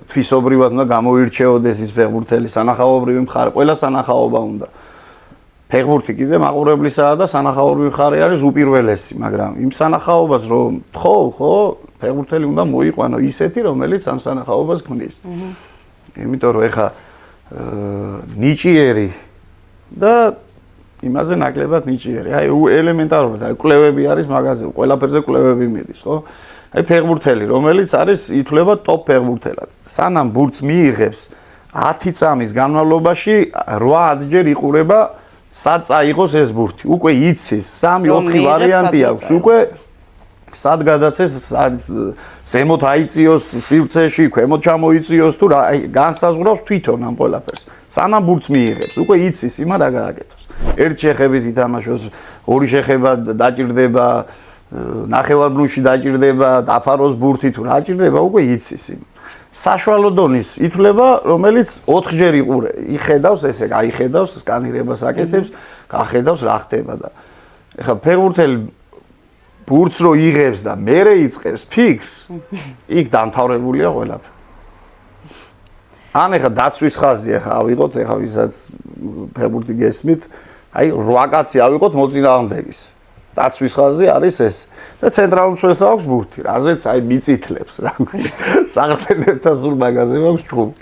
თვისობრივად უნდა გამოირჩეოდეს ის ფეხბურთელი, სანახაობრივი მხარე, ყველა სანახაობა უნდა. ფეხბურთი კიდე მაყურებლისაა და სანახაობრივი მხარე არის უპირველესი, მაგრამ იმ სანახაობას რომ თხოვ, ხო, ფეხბურთელი უნდა მოიყვანო ისეთი, რომელიც ამ სანახაობას ქმნის. იმიტომ რომ ეხა ნიჭიერი და იმაზე ნაკლებად ნიჭიერი. აი ელემენტარულად, აი კვლევები არის მაგაზე, ყველაფერზე კვლევები მიდის, ხო? აი ფეხბურთელი, რომელიც არის ითვლება ტოპ ფეხბურთელად. სანამ ბურთს მიიღებს 10 წამის განმავლობაში 8-10 ჯერ იყურება სად წაიღოს ეს ბურთი. უკვე იცის 3-4 ვარიანტი აქვს. უკვე სად გადაცეს, ზემოთ აიწიოს სივრცეში, ქვემოთ ჩამოიწიოს თუ რა, აი განსაზღვრავს თვითონ ამ ყველაფერს. სანამ ბურთს მიიღებს, უკვე იცის იმა რა გააკეთოს. ერთ შეხებით ითამაშოს, ორი შეხება დაჭირდება, ნახევარბლუში დაჭირდება, დაფაროს ბურთი თუ რა ჭირდება, უკვე იცის იმ. საშუალო დონის ითვლება, რომელიც 4 ჯერ იხედავს ესე, გაიხედავს, სკანირებას აკეთებს, გახედავს რა ხდება და ეხლა ფეხბურთელი ბურთს რო იღებს და მერე იწყებს ფიქს, იქ დამთავრებულია ყველაფერი. ან ეხლა დაცვის ხაზი ეხლა ავიღოთ, ეხლა ვისაც ფეხბურთი გესმით, აი 8 კაცი ავიღოთ მოწინააღმდეგის. დაცვის ხაზი არის ეს. და ცენტრალურ მცველს აქვს ბურთი, რაზეც აი მიწითლებს რა ქვია. საღრმენებთან სულ მაგაზე მაქვს ჭუბი.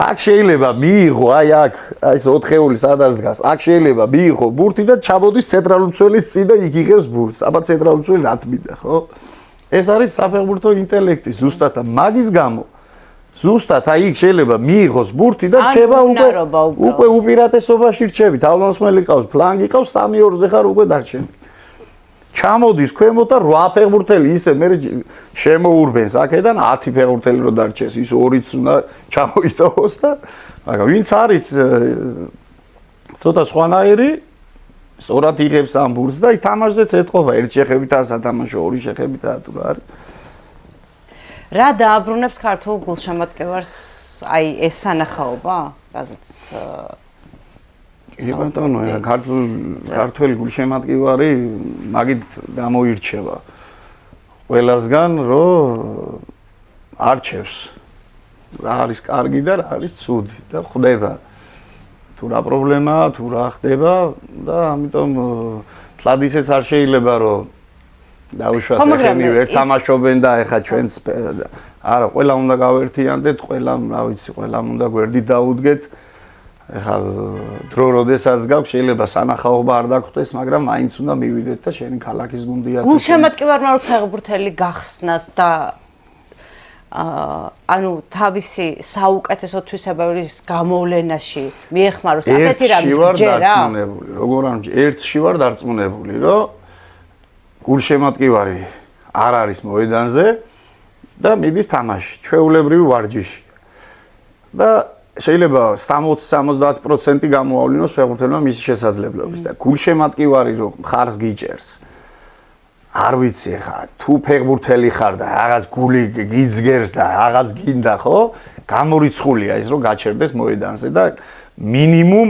აქ შეიძლება მიიღო, აი აქ, აი ეს 4-ეული სადაც დგას, აქ შეიძლება მიიღო ბურთი და ჩამოდის ცენტრალურ მცველის წინ და იქ იღებს ბურთს. აბა ცენტრალურ მცველი რა თმიდა, ხო? ეს არის საფეხბურთო ინტელექტი ზუსტად და მაგის გამო ზუსტად აი იქ შეიძლება მიიღოს ბურთი და რჩება უკვე უპირატესობაში რჩები. თავდამსხმელი ყავს, ფლანგი ყავს, 3-2-ზე ხარ უკვე დარჩენი. ჩამოდის ქვემოთ და 8 ფეხბურთელი ისე მე შემოურბენს აქედან 10 ფეხბურთელი რო დარჩეს, ის 2-იც უნდა ჩამოიტოვოს და მაგრამ ვინც არის ცოტა სხვანაირი, სწორად იღებს ამ ბურთს და თამაშზეც ეთყობა, ერთ შეხებითაა სათამაშო, 2 შეხებითაა თუ რა არის. რა დააბრუნებს ქართულ გულშემატკივარს აი ეს სანახაობა, რაზეც კი ბატონო, ქართული გულშემატკივარი მაგით გამოირჩევა. ყველასგან რომ არჩევს რა არის კარგი და რა არის ცუდი და ხდება თუ რა პრობლემაა, თუ რა ხდება და ამიტომ თლად ისეც არ შეიძლება რომ დავუშვათ ეხენი ვერ თამაშობენ და ეხა ჩვენც არა, ყველა უნდა გავერთიანდეთ, ყველა, რა ვიცი, ყველამ უნდა გვერდით დაუდგეთ. ეხა დრო როდესაც გაქვს შეიძლება სანახაობა არ დაგხვდეს, მაგრამ მაინც უნდა მივიდეთ და შენი ქალაქის გუნდია. გულშემატკივარმა რო ფეხბურთელი გახსნას და ანუ თავისი საუკეთესო თვისებების გამოვლენაში მიეხმაროს ასეთი რამის ჯერა. როგორ არ ერთში ვარ დარწმუნებული, რომ გულშემატკივარი არ არის მოედანზე და მიდის თამაში, ჩვეულებრივი ვარჯიში. და შეიძლება 60-70% გამოავლინოს ფეხბურთელმა მისი შესაძლებლობის და გულშემატკივარი რომ მხარს გიჭერს. არ ვიცი ხა, თუ ფეხბურთელი ხარ და რაღაც გული გიძგერს და რაღაც გინდა, ხო? გამორიცხულია ის რომ გაჩერდეს მოედანზე და მინიმუმ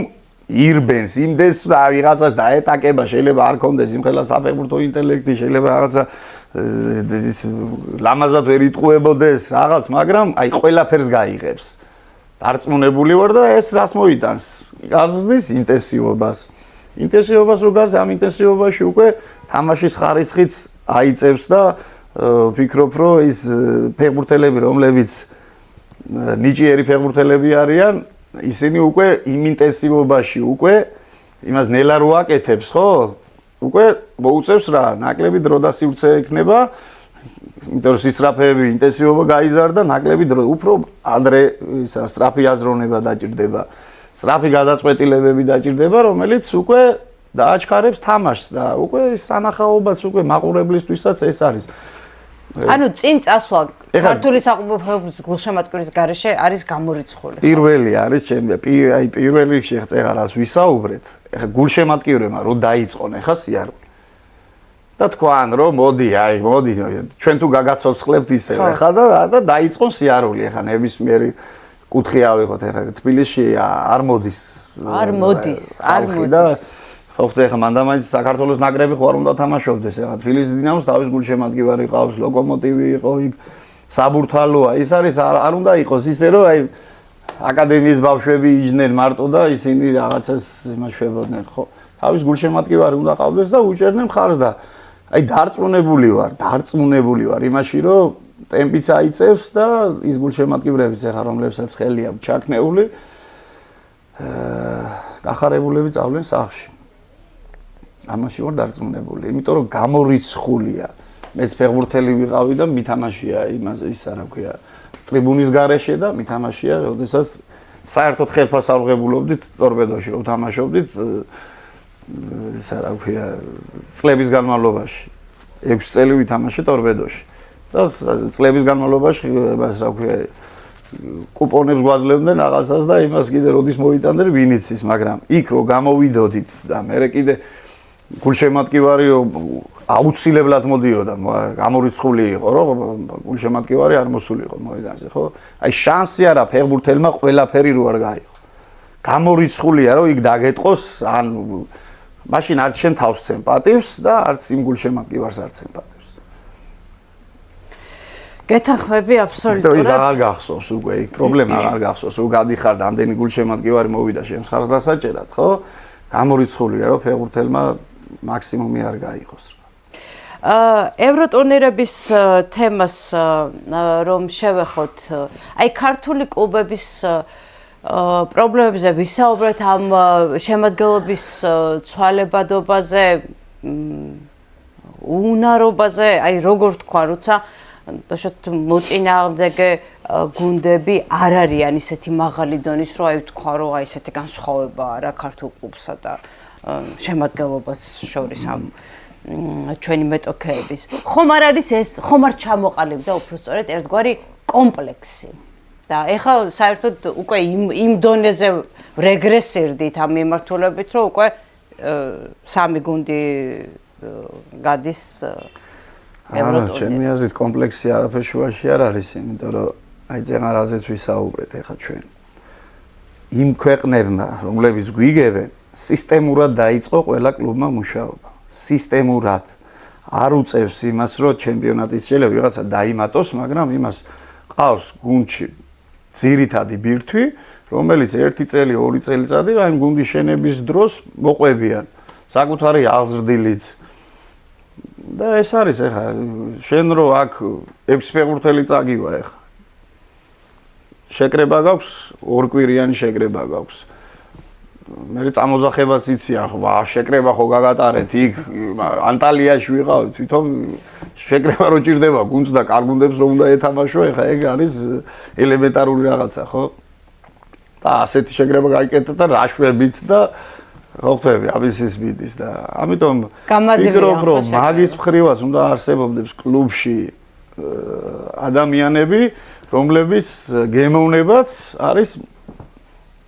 ირბენს იმდეს რა ვიღაცა დაეტაკება, შეიძლება არ კონდეს იმხელა საფეხბურთო ინტელექტი, შეიძლება რაღაცა ლამაზად ვერ იტყუებოდეს რაღაც, მაგრამ აი ყველაფერს გაიღებს. დარწმუნებული ვარ და ეს რას მოიტანს? გაზრდის ინტენსივობას, ინტენსივობას რო გას, ამ ინტენსივობაში უკვე თამაშის ხარისხიც აიწევს და ვფიქრობ, რომ ის ფეხბურთელები, რომლებიც ნიჭიერი ფეხბურთელები არიან, ისინი უკვე იმ ინტენსივობაში უკვე იმას ნელა რო აკეთებს, ხო? უკვე მოუწევს რა, ნაკლები დრო და სივრცე ექნება, იმიტომ რომ სისწრაფეები ინტენსივობა გაიზარდა, ნაკლები დრო, უფრო ადრე ისა სწრაფი აზროვნება დაჭირდება, სწრაფი გადაწყვეტილებები დაჭირდება, რომელიც უკვე დააჩქარებს თამაშს და უკვე ის სანახაობაც უკვე მაყურებლისთვისაც ეს არის. ანუ წინ წასვლა ქართული საყურებლობის გულშემატკივრის გარეშე არის გამორიცხული. პირველი არის ჩემი, აი პირველ რიგში ხება რაც ვისაუბრეთ. ეხლა გულშემატკივრებმა რო დაიწყონ ეხა სიარული. და თქვან რომ მოდი, ჩვენ თუ გაგაცოცხლებთ ისე ეხა და დაიწყონ სიარული ეხა ნებისმიერი კუთხე ავიღოთ ეხა თბილისში არ მოდის. არ მოდის. ხო ხდება ეხა მანდამაინც საქართველოს ნაკრები ხო არ უნდა თამაშობდეს ეხა თბილისის დინამოს თავის გულშემატკივარი ყავს, ლოკომოტივი იყო იქ, საბურთალოა, ის არის არ უნდა იყოს ისე რომ აი აკადემიის ბავშვები იჯდნენ მარტო და ისინი რაღაცას იმაშვებოდნენ, ხო? თავის გულშემატკივარი უნდა ყავდეს და უჭერდნენ მხარს და აი დარწმუნებული ვარ იმაში რომ ტემპიც აიწევს და ის გულშემატკივრებიც ეხა რომლებსაც ხელი აქვს ჩაქნეული გახარებულები წავლენ სახლში. ამაში ვარ დარწმუნებული, იმიტომ რომ გამორიცხულია. მეც ფეხბურთელი ვიყავი და მითამაშია იმაზე ისა რა ქვია ტრიბუნის გარეშე და მითამაშია, როდესაც საერთოდ ხელფას ავღებულობდით ტორპედოში, რომ თამაშობდით ისა რა ქვია წლების განმავლობაში. 6 წელი ვითამაშე ტორპედოში. და წლების განმავლობაში მას რა ქვია კუპონებს გვაძლევდნენ რაღაცას და იმას კიდე როდის მოიტანდნენ ვინიცის, მაგრამ იქ რო გამოვიდოდით და მე კიდე გულშემატკივარი აუცილებლად მოდიოდა, გამორიცხული იყო, რომ გულშემატკივარი არ მოსულიყო მოედანზე, ხო? აი შანსი არა ფეხბურთელმა ყველაფერი რო არ გაიღო. გამორიცხულია, რომ იქ დაგეტყოს, ან მაშინ არც შენ თავს წენ პატივს და არც იმ გულშემატკივარს არ წენ პატივს. გეთანხმები აბსოლუტურად. ის აღარ გახსოვს უკვე, იქ პრობლემა აღარ გახსოვს, რომ გადიხარ და ამდენი გულშემატკივარი მოვიდა შენ ხარს დასაჭერად, ხო? გამორიცხულია, რომ ფეხბურთელმა მაქსიმუმი არ გაიღოს. ევროტურნირების თემას რომ შევეხოთ, აი ქართული კლუბების პრობლემებზე ვისაუბრეთ ამ შემადგენლობის ცვალებადობაზე, უნარობაზე, აი როგორ თქვა, როცა დაშოთ მოწინააღმდეგე გუნდები არ არიან ისეთი მაღალი დონის, რომ აი თქვა, რომ აი ესეთი განსხვავებაა რა ქართულ კლუბსა და შემადგენლობას შორის ამ ჩვენი მეტოქეების. ხომ არ არის ეს, ხომ არ ჩამოყალიბდა უფრო სწორედ ერთგვარი კომპლექსი. და ეხლა საერთოდ უკვე იმ დონეზე რეგრესირდით ამ მიმართულებით, რომ უკვე 3 გუნდი გადის ევროტურნირებში. ჩემი აზრით კომპლექსი არაფერ შუაში არ არის, იმიტომ რომ აი წეღან რაზეც ვისაუბრეთ ეხლა ჩვენ. იმ ქვეყნებმა, რომლებიც გვიგებენ, სისტემურად დაიწყო ყველა კლუბმა მუშაობა. სისტემურად არ უწევს იმას, რომ ჩემპიონატის შეიძლება ვიღაცა დაიმატოს, მაგრამ იმას ყავს გუნდში ძირითადი ბირთვი, რომელიც 1 წელი, 2 წელიწადი აი გუნდის შენების დროს მოყვებიან საკუთარი აღზრდილიც. და ეს არის ეხლა შენ რო აქ 6 ფეხბურთელი წაგივა ეხლა. შეკრება გაქვს, ორკვირიანი შეკრება გაქვს. მე წამოძახებაც იციან, ხო, შეკრება ხო გაგატარეთ იქ ანტალიაში ვიყავ, თვითონ შეკრება რო ჭირდება გუნდს და კარგუნდებს რომ უნდა ეთამაშო, ეხლა ეგ არის ელემენტარული რაღაცა, ხო? და ასეთი შეკრება გაიკეთეთ და რაშვებით და ხო ხტები, ამისის მიდის და ამიტომ ვფიქრობ, რომ მაგის მხრივაც უნდა არსებობდეს კლუბში ადამიანები, რომლებიც გემოვნებაც არის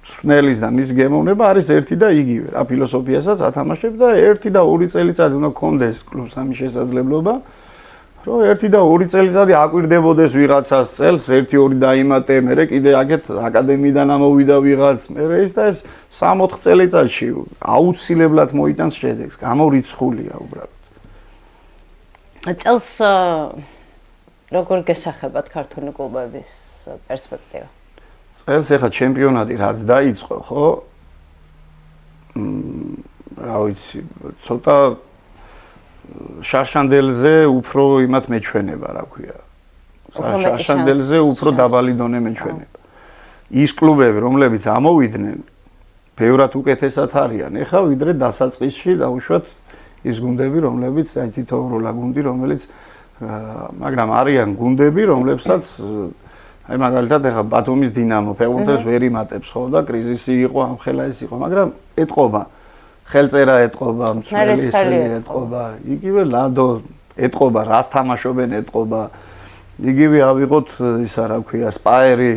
სნელის და მის გემოვნება არის ერთი და იგივე. რა ფილოსოფიასაც ათამაშებ და 1 და 2 წელიწადი უნდა კონდეს კლუბს ამის შესაძლებლობა, რომ 1 და 2 წელიწადი აკვირდებოდეს ვიღაცას წელს, 1-2 დაიმატე, მერე კიდე აქეთ აკადემიიდან ამოვიდა ვიღაც, მერე ის და ეს 3-4 წელიწადში აუცილებლად მოიტანს შედეგს, გამორიცხულია უბრალოდ. წელს როგორ გესახებათ ქართული კლუბების პერსპექტივა? წელს ეხა ჩემპიონატი რაც დაიწყო, ხო? რა ვიცი, ცოტა შარშანდელზე უფრო იმათ მეჩვენება, რა ქვია. შარშანდელზე უფრო დაბალი დონე მეჩვენება. ის კლუბები, რომლებიც ამოვიდნენ, ბევრად უკეთესად არიან. ეხლა ვიდრე დასაწყისში დავუშვათ ის გუნდები, რომლებიც აი თითოეულა გუნდი, რომელიც მაგრამ არიან გუნდები, რომლებსაც აი მაგალითად ეხლა ბათუმის დინამო ფეხბურთელს ვერ იმატებს ხო და კრიზისი იყო, ამხელა ის იყო, მაგრამ ეთყობა ხელწერა ეთყობა, მწველი ეთყობა, იგივე ლადო ეთყობა, რას თამაშობენ ეთყობა. იგივე ავიღოთ ისა რა ქვია, სპაერი.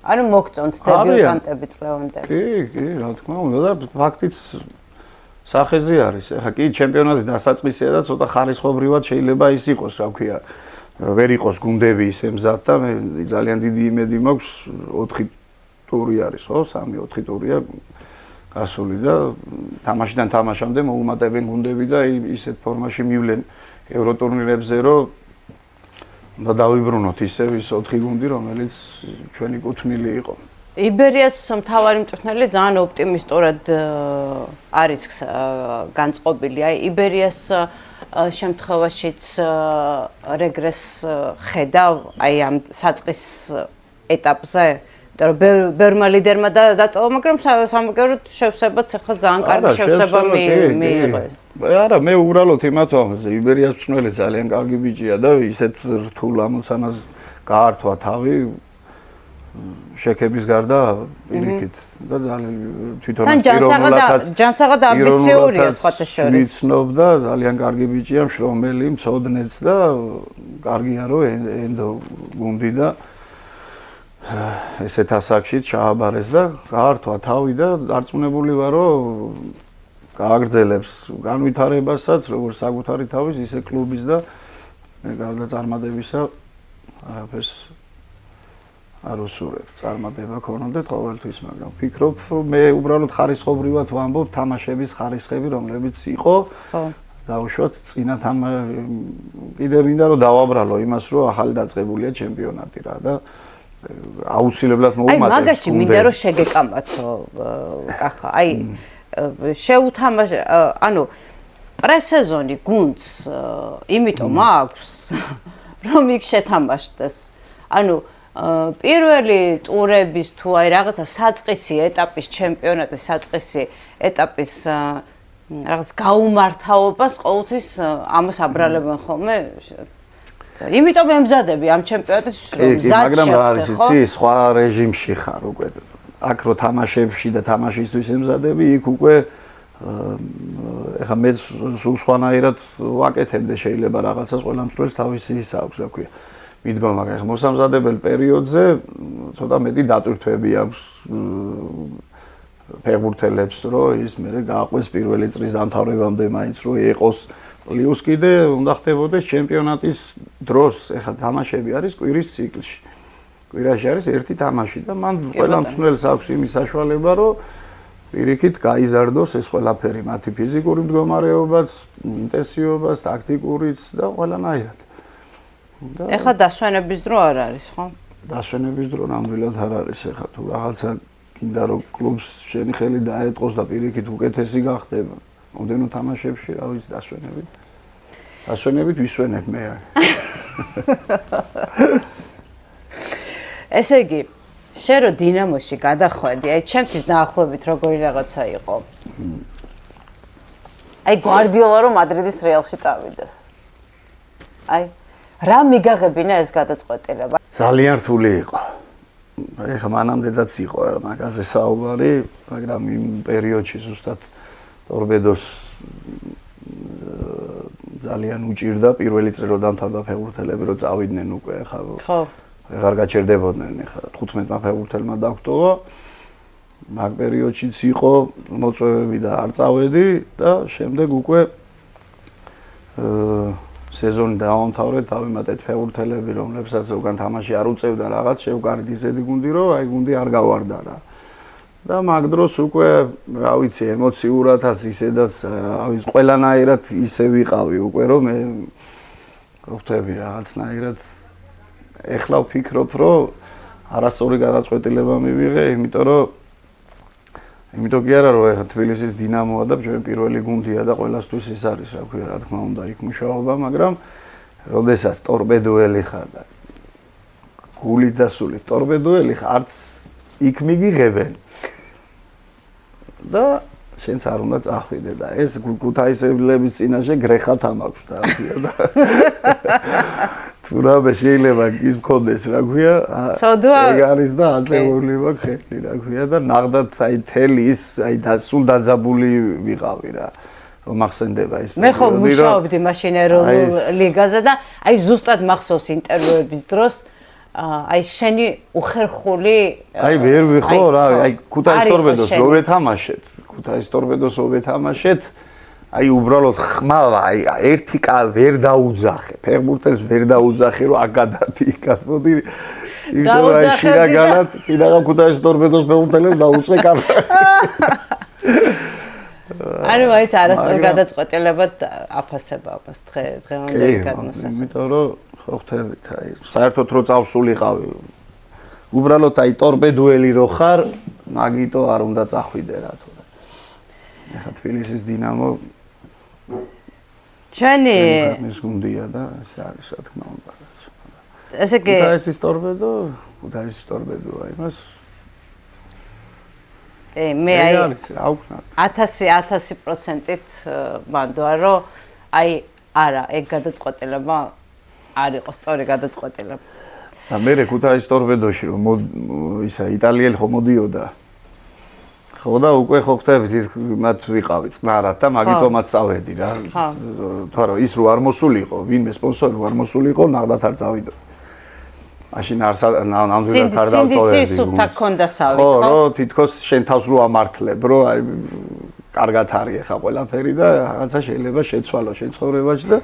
ანუ მოგწონთ დებიუტანტები წლევანდელი. კი, რა თქმა უნდა და ფაქტიც სახეზე არის. ეხლა კი ჩემპიონატის დასაწყისია და ცოტა ხარისხობრივად შეიძლება ის იყოს, რა ქვია, ვერ იყოს გუნდები ისე მზად და მე ძალიან დიდი იმედი მაქვს 4 ტური არის, ხო? 3-4 ტურია გასული და თამაშიდან თამაშამდე მოუმატებენ გუნდები და ისეთ ფორმაში მივლენ ევროტურნირებზე, რომ და დავიბრუნოთ ისევ ის 4 გუნდი, რომელიც ჩვენი კუთვნილი იყო. იბერიას მთავარი მწვრთნელი ძალიან ოპტიმისტურად არის განწყობილი. აი იბერიას შემთხვევაშიც რეგრესს ხედავ აი ამ საწყის ეტაპზე. იმიტომ რომ ბევრმა ლიდერმა დატოვა, მაგრამ სამაგეროდ შევსებაც ახლა ძალიან კარგი შევსება მიიღეს. არა, მე უბრალოდ იმათ ვამბობ, იბერიას მწვრთნელი ძალიან კარგი ბიჭია და ისეთ რთულ ამოცანას გაართვა თავი შექების გარდა პირიქით და ძალიან თვითონ ჯანსაღად ამბიციურია სხვათა შორის. ვიცნობ და ძალიან კარგი ბიჭია, მშრომელი, მცოდნეც და კარგია რომ ენდო გუნდი და ესეთ ასაკშიც ჩააბარეს და გაართვა თავი და დარწმუნებული ვარ რომ გააგრძელებს განვითარებასაც როგორც საკუთარი თავის ისე კლუბის და მე გარდა წარმატებისა არაფერს არ უსურვებ. წარმატება ქონოდეთ ყოველთვის, მაგრამ ვფიქრობ მე უბრალოდ ხარისხობრივად ვამბობ თამაშების ხარისხები რომლებიც იყო. დავუშვათ წინა კიდე მინდა რომ დავაბრალო იმას რომ ახალი დაწყებულია ჩემპიონატი რა და აუცილებლად მოუმატებს. აი მაგაში მინდა რომ შეგეკამათო კახა. აი შეუთამაშე ანუ პრესეზონი გუნდს იმიტომ აქვს რომ იქ შეთამაშდეს. ანუ პირველი ტურების თუ აი რაღაცა საწყისი ეტაპის ჩემპიონატის საწყისი ეტაპის რაღაც გაუმართავობას ყოველთვის ამას აბრალებენ ხოლმე. იმიტომ ემზადები ამ ჩემპიონატის მზად მაგრამ რა არის იცი სხვა რეჟიმში ხარ უკვე აქ რო თამაშებში და თამაშისთვის ემზადები იქ უკვე ეხა მე სულ სხვანაირად ვაკეთებდე შეიძლება რაღაცას ყველა მწვრთნელს თავისი ის აქვს რა ქვია მიდგომა მაგრამ ეხა მოსამზადებელ პერიოდზე ცოტა მეტი დატვირთვები აქვს ფეხბურთელებს რომ ის მე გააყვეს პირველი წრის დამთავრებამდე მაინც რომ ეყოს პლუს კიდე უნდა ხდებოდეს ჩემპიონატის დროს ეხლა თამაშები არის კვირის ციკლში. კვირაში არის ერთი თამაში და მან ყველა მწვრთნელს აქვს იმის საშუალება რომ პირიქით გაიზარდოს ეს ყველაფერი მათი ფიზიკური მდგომარეობაც, ინტენსივობაც, ტაქტიკურიც და ყველანაირად. ეხლა დასვენების დრო არ არის, ხო? დასვენების დრო ნამდვილად არ არის ეხლა თუ რაღაცა კიდე რომ კლუბს შენი ხელი დაეტყოს და პირიქით უკეთესი გახდება. მომდენო თამაშებში რა ვიცი დასვენებით. დასვენებით ვისვენებ მე. ესე იგი, შენ რო დინამოში გადახვედი, აი ჩემთვის დაახლოებით როგორი რაღაცა იყო. აი გვარდიოლა რომ მადრიდის რეალში წავიდეს. აი რა მიგაღებინა ეს გადაწყვეტილება? ძალიან რთული იყო. ეხლა მანამდეაც იყო მაგაზე საუბარი, მაგრამ იმ პერიოდში ზუსტად ტორპედოს ძალიან უჭირდა პირველი წრე რო დამთავრდა ფეხბურთელები რო წავიდნენ უკვე ხა ხო აღარ გაჩერდებოდნენ ხა 15-მა ფეხბურთელმა დაგვტოვა მაგ პერიოდშიც იყო მოწვევები და არ წავედი და შემდეგ უკვე სეზონი დაამთავრეთ დავიმატეთ ფეხბურთელები რომლებსაც უკან თამაში არ უწევდა რაღაც შევკარით ისეთი გუნდი რომ აი გუნდი არ გავარდა რა და მაგ დროს უკვე რა ვიცი ემოციურადაც ისედაც ავიც ყველანაირად ისე ვიყავი უკვე რომ მე გხვდები რაღაცნაირად ეხლა ვფიქრობ რომ არასწორი გადაწყვეტილება მივიღე იმიტომ რომ იმიტომ კი არა რომ ეხლა თბილისის დინამოა და ჩვენ პირველი გუნდია და ყველასთვის ის არის, რა ქვია, რა თქმა უნდა, იქ მუშაობა, მაგრამ როდესაც ტორპედოელი ხარ და გულით და სულით ტორპედოელი ხარ, არც იქ მიგიღებენ. და შენც არ უნდა წახვიდე და ეს ქუთაისელების წინაშე გრეხათ ამაქვს და ქვია და თუ რამე შეიძლება ის მქონდეს რა ქვია ეგ არის და აწეული მაქვს ხელი რა ქვია და ნახდათ აი თელი ის აი სულ დაძაბული ვიყავი რა რომ ახსენდება ის მე ხო მუშაობდი მაშინ ეროვნულ ლიგაზე და აი ზუსტად მახსოვს ინტერვიუების დროს აი შენი უხერხული აი ვერ ვიხო რა აი ქუთაის ტორპედოს რო ვეთამაშეთ ქუთაის ტორპედოს რო ვეთამაშეთ აი უბრალოდ ხმავა აი ერთი ვერ დაუძახე ფეხბურთელს ვერ დაუძახე რომ აგადათი გასმოდი იმიტომ რომ აი შინაგანად კიდაღა ქუთაის ტორპედოს ფეხბურთელებს დაუწყე კარგად ანუ მაინც არასწორ გადაწყვეტილებად აფასება ამას დღევანდელი გადმოსახვა იმიტომ რომ ხო ხვდებით აი საერთოდ რო წავსულიყავი უბრალოდ აი ტორპედოელი რო ხარ მაგიტო არ უნდა წახვიდე რა თქო ეხა თბილისის დინამო ჩვენი ქვეყნის გუნდია და ეს არის რა თქმა უნდა ესე იგი ქუთაისის ტორპედოა იმას მე აი 1000%-ით ვანდოა რომ აი არა ეგ გადაწყვეტილება არ იყო სწორი გადაწყვეტილება და მე ქუთაის ტორპედოში რომ ისა იტალიელი ხო მოდიოდა ხო და უკვე ხო ხვდებით მათ ვიყავი წყნარად და მაგიტომაც წავედი რა თორე ის რო არ მოსულიყო ვინმე სპონსორი რო არ მოსულიყო ნახდათ არ წავიდო მაშინ ნამდვილად არ დავტოვებდი სინდისი სულთა ქონდა სავით ხო რო თითქოს შენ თავს რო ამართლებ რო აი კარგად არის ახლა ყველაფერი და რაღაცა შეიძლება შეცვალო შეცხოვრებაში და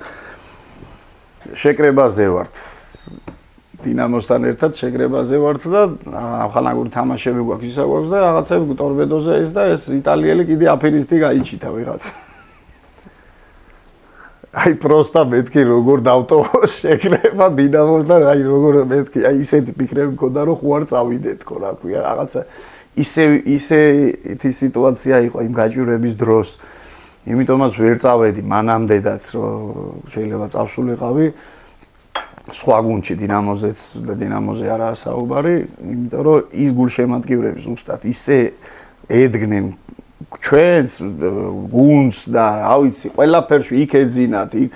შეკრებაზე ვართ დინამოსთან ერთად შეკრებაზე ვართ და ახალგური თამაშები გვაქვს ისა გვაქვს და რაღაცები ტორპედოზე ეს და ეს იტალიელი კიდე აფერისტი გაიჩითა ვიღაცა აი პროსტა მეთქი როგორ დავტოვო შეკრება დინამოსთან აი როგორ მეთქი აი ისეთი ფიქრები მქონდა რომ ხო არ წავიდე თქო რა ქვია რაღაცა ისეთი სიტუაცია იყო იმ გაჭირვების დროს იმიტომაც ვერ წავედი მანამდეაც რომ შეიძლება წავსულიყავი სხვა გუნდში დინამოზეც და დინამოზე არაა საუბარი, იმიტომ რომ ის გულშემატკივრები ზუსტად ისე ედგნენ ჩვენს გუნდს და რა ვიცი, ყველაფერში იქ ეძინათ, იქ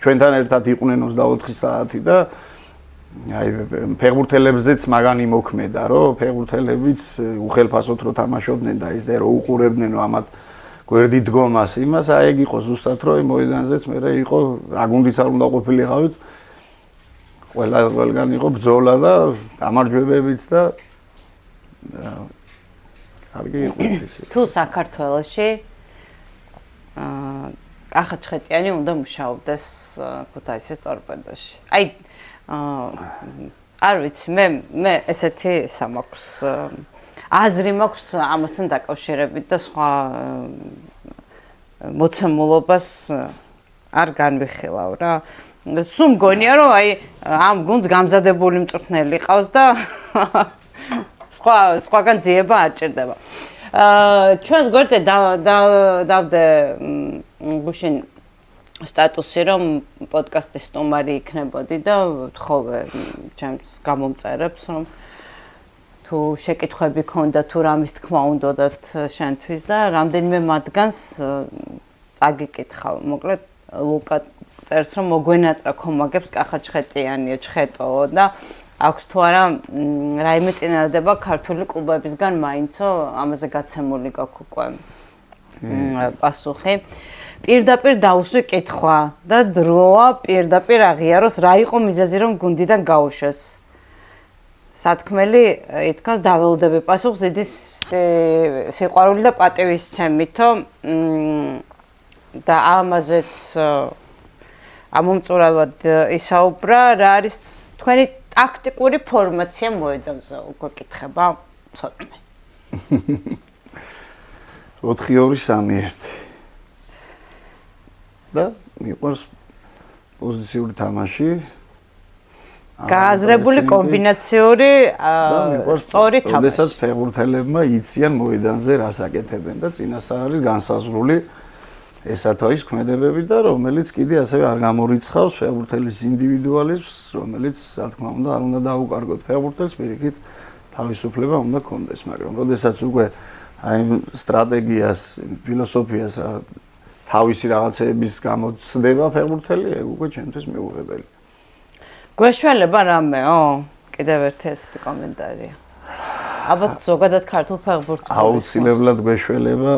ჩვენთან ერთად იყვნენ 24 საათი და აი ფეხბურთელებზეც მაგანი მოქმედა, რომ ფეხბურთელებიც უხელფასოდ რო თამაშობდნენ და ის და რო უყურებდნენ რომ ამათ გვერდით დგომას იმას, აი ეგ იყო ზუსტად რომ მოედანზეც მე იყო რა გუნდიც არ უნდა ყოფილიყავით ყველგან იყო ბრძოლა და გამარჯვებებიც და კარგი იყო ეს. თუ საქართველოში კახაჩხეტიანი უნდა მუშაობდეს ქუთაისის ტორპედოში. აი არ ვიცი, მე ესეთი სამაქვს აზრი მაქვს ამასთან დაკავშირებით და სხვა მოცემულობას არ განვიხილავ რა. სულ მგონია რომ აი ამ გუნდს გამზადებული მწვრთნელი ყავს და სხვაგან ძიება არ ჭირდება. ჩვენს გვერდზე დავდე გუშინ სტატუსი რომ პოდკასტის სტუმარი იქნებოდი და ვთხოვე ჩემს გამომწერებს რომ თუ შეკითხვები ქონდა თუ რამის თქმა უნდათ შენთვის და რამდენიმე მათგანს წაგიკითხავ. მოკლედ ლუკა წერს რომ მოგვენატრა ქომაგებს კახაჩხეტიანია ჩხეტოო და აქვს თუ არა რაიმე წინადადება ქართული კლუბებისგან მაინცო ამაზე გაცემული გაქვს უკვე პასუხი. პირდაპირ დაუსვი კითხვა და დროა პირდაპირ აღიაროს რა იყო მიზეზი რომ გუნდიდან გაუშვეს. სათქმელი ითქოს დაველოდები პასუხს დიდი სიყვარული და პატივისცემითო და ამაზეც ამომწურავად ისაუბრა რა არის თქვენი ტაქტიკური ფორმაცია მოედანზე გეკითხება ცოტნე 4-2-3-1 და მიყვარს პოზიციური თამაში გააზრებული კომბინაციური სწორი თამაში. როდესაც ფეხბურთელებმა იციან მოედანზე რას აკეთებენ და წინასწარ არის განსაზღვრული ესათა ის ქმედებები და რომელიც კიდე ასევე არ გამორიცხავს ფეხბურთელის ინდივიდუალიზმს, რომელიც რა თქმა უნდა არ უნდა დაუკარგოთ ფეხბურთელს, პირიქით თავისუფლება უნდა კონდეს, მაგრამ როდესაც უკვე აი სტრატეგიას, ფილოსოფიას თავისი რაღაცეების გამოცდება ფეხბურთელი, ეგ უკვე ჩემთვის მიუღებელი. გვეშველება რამეო? კიდევ ერთი ესეთი კომენტარია. ალბათ ზოგადად ქართულ ფეხბურთს აუცილებლად გვეშველება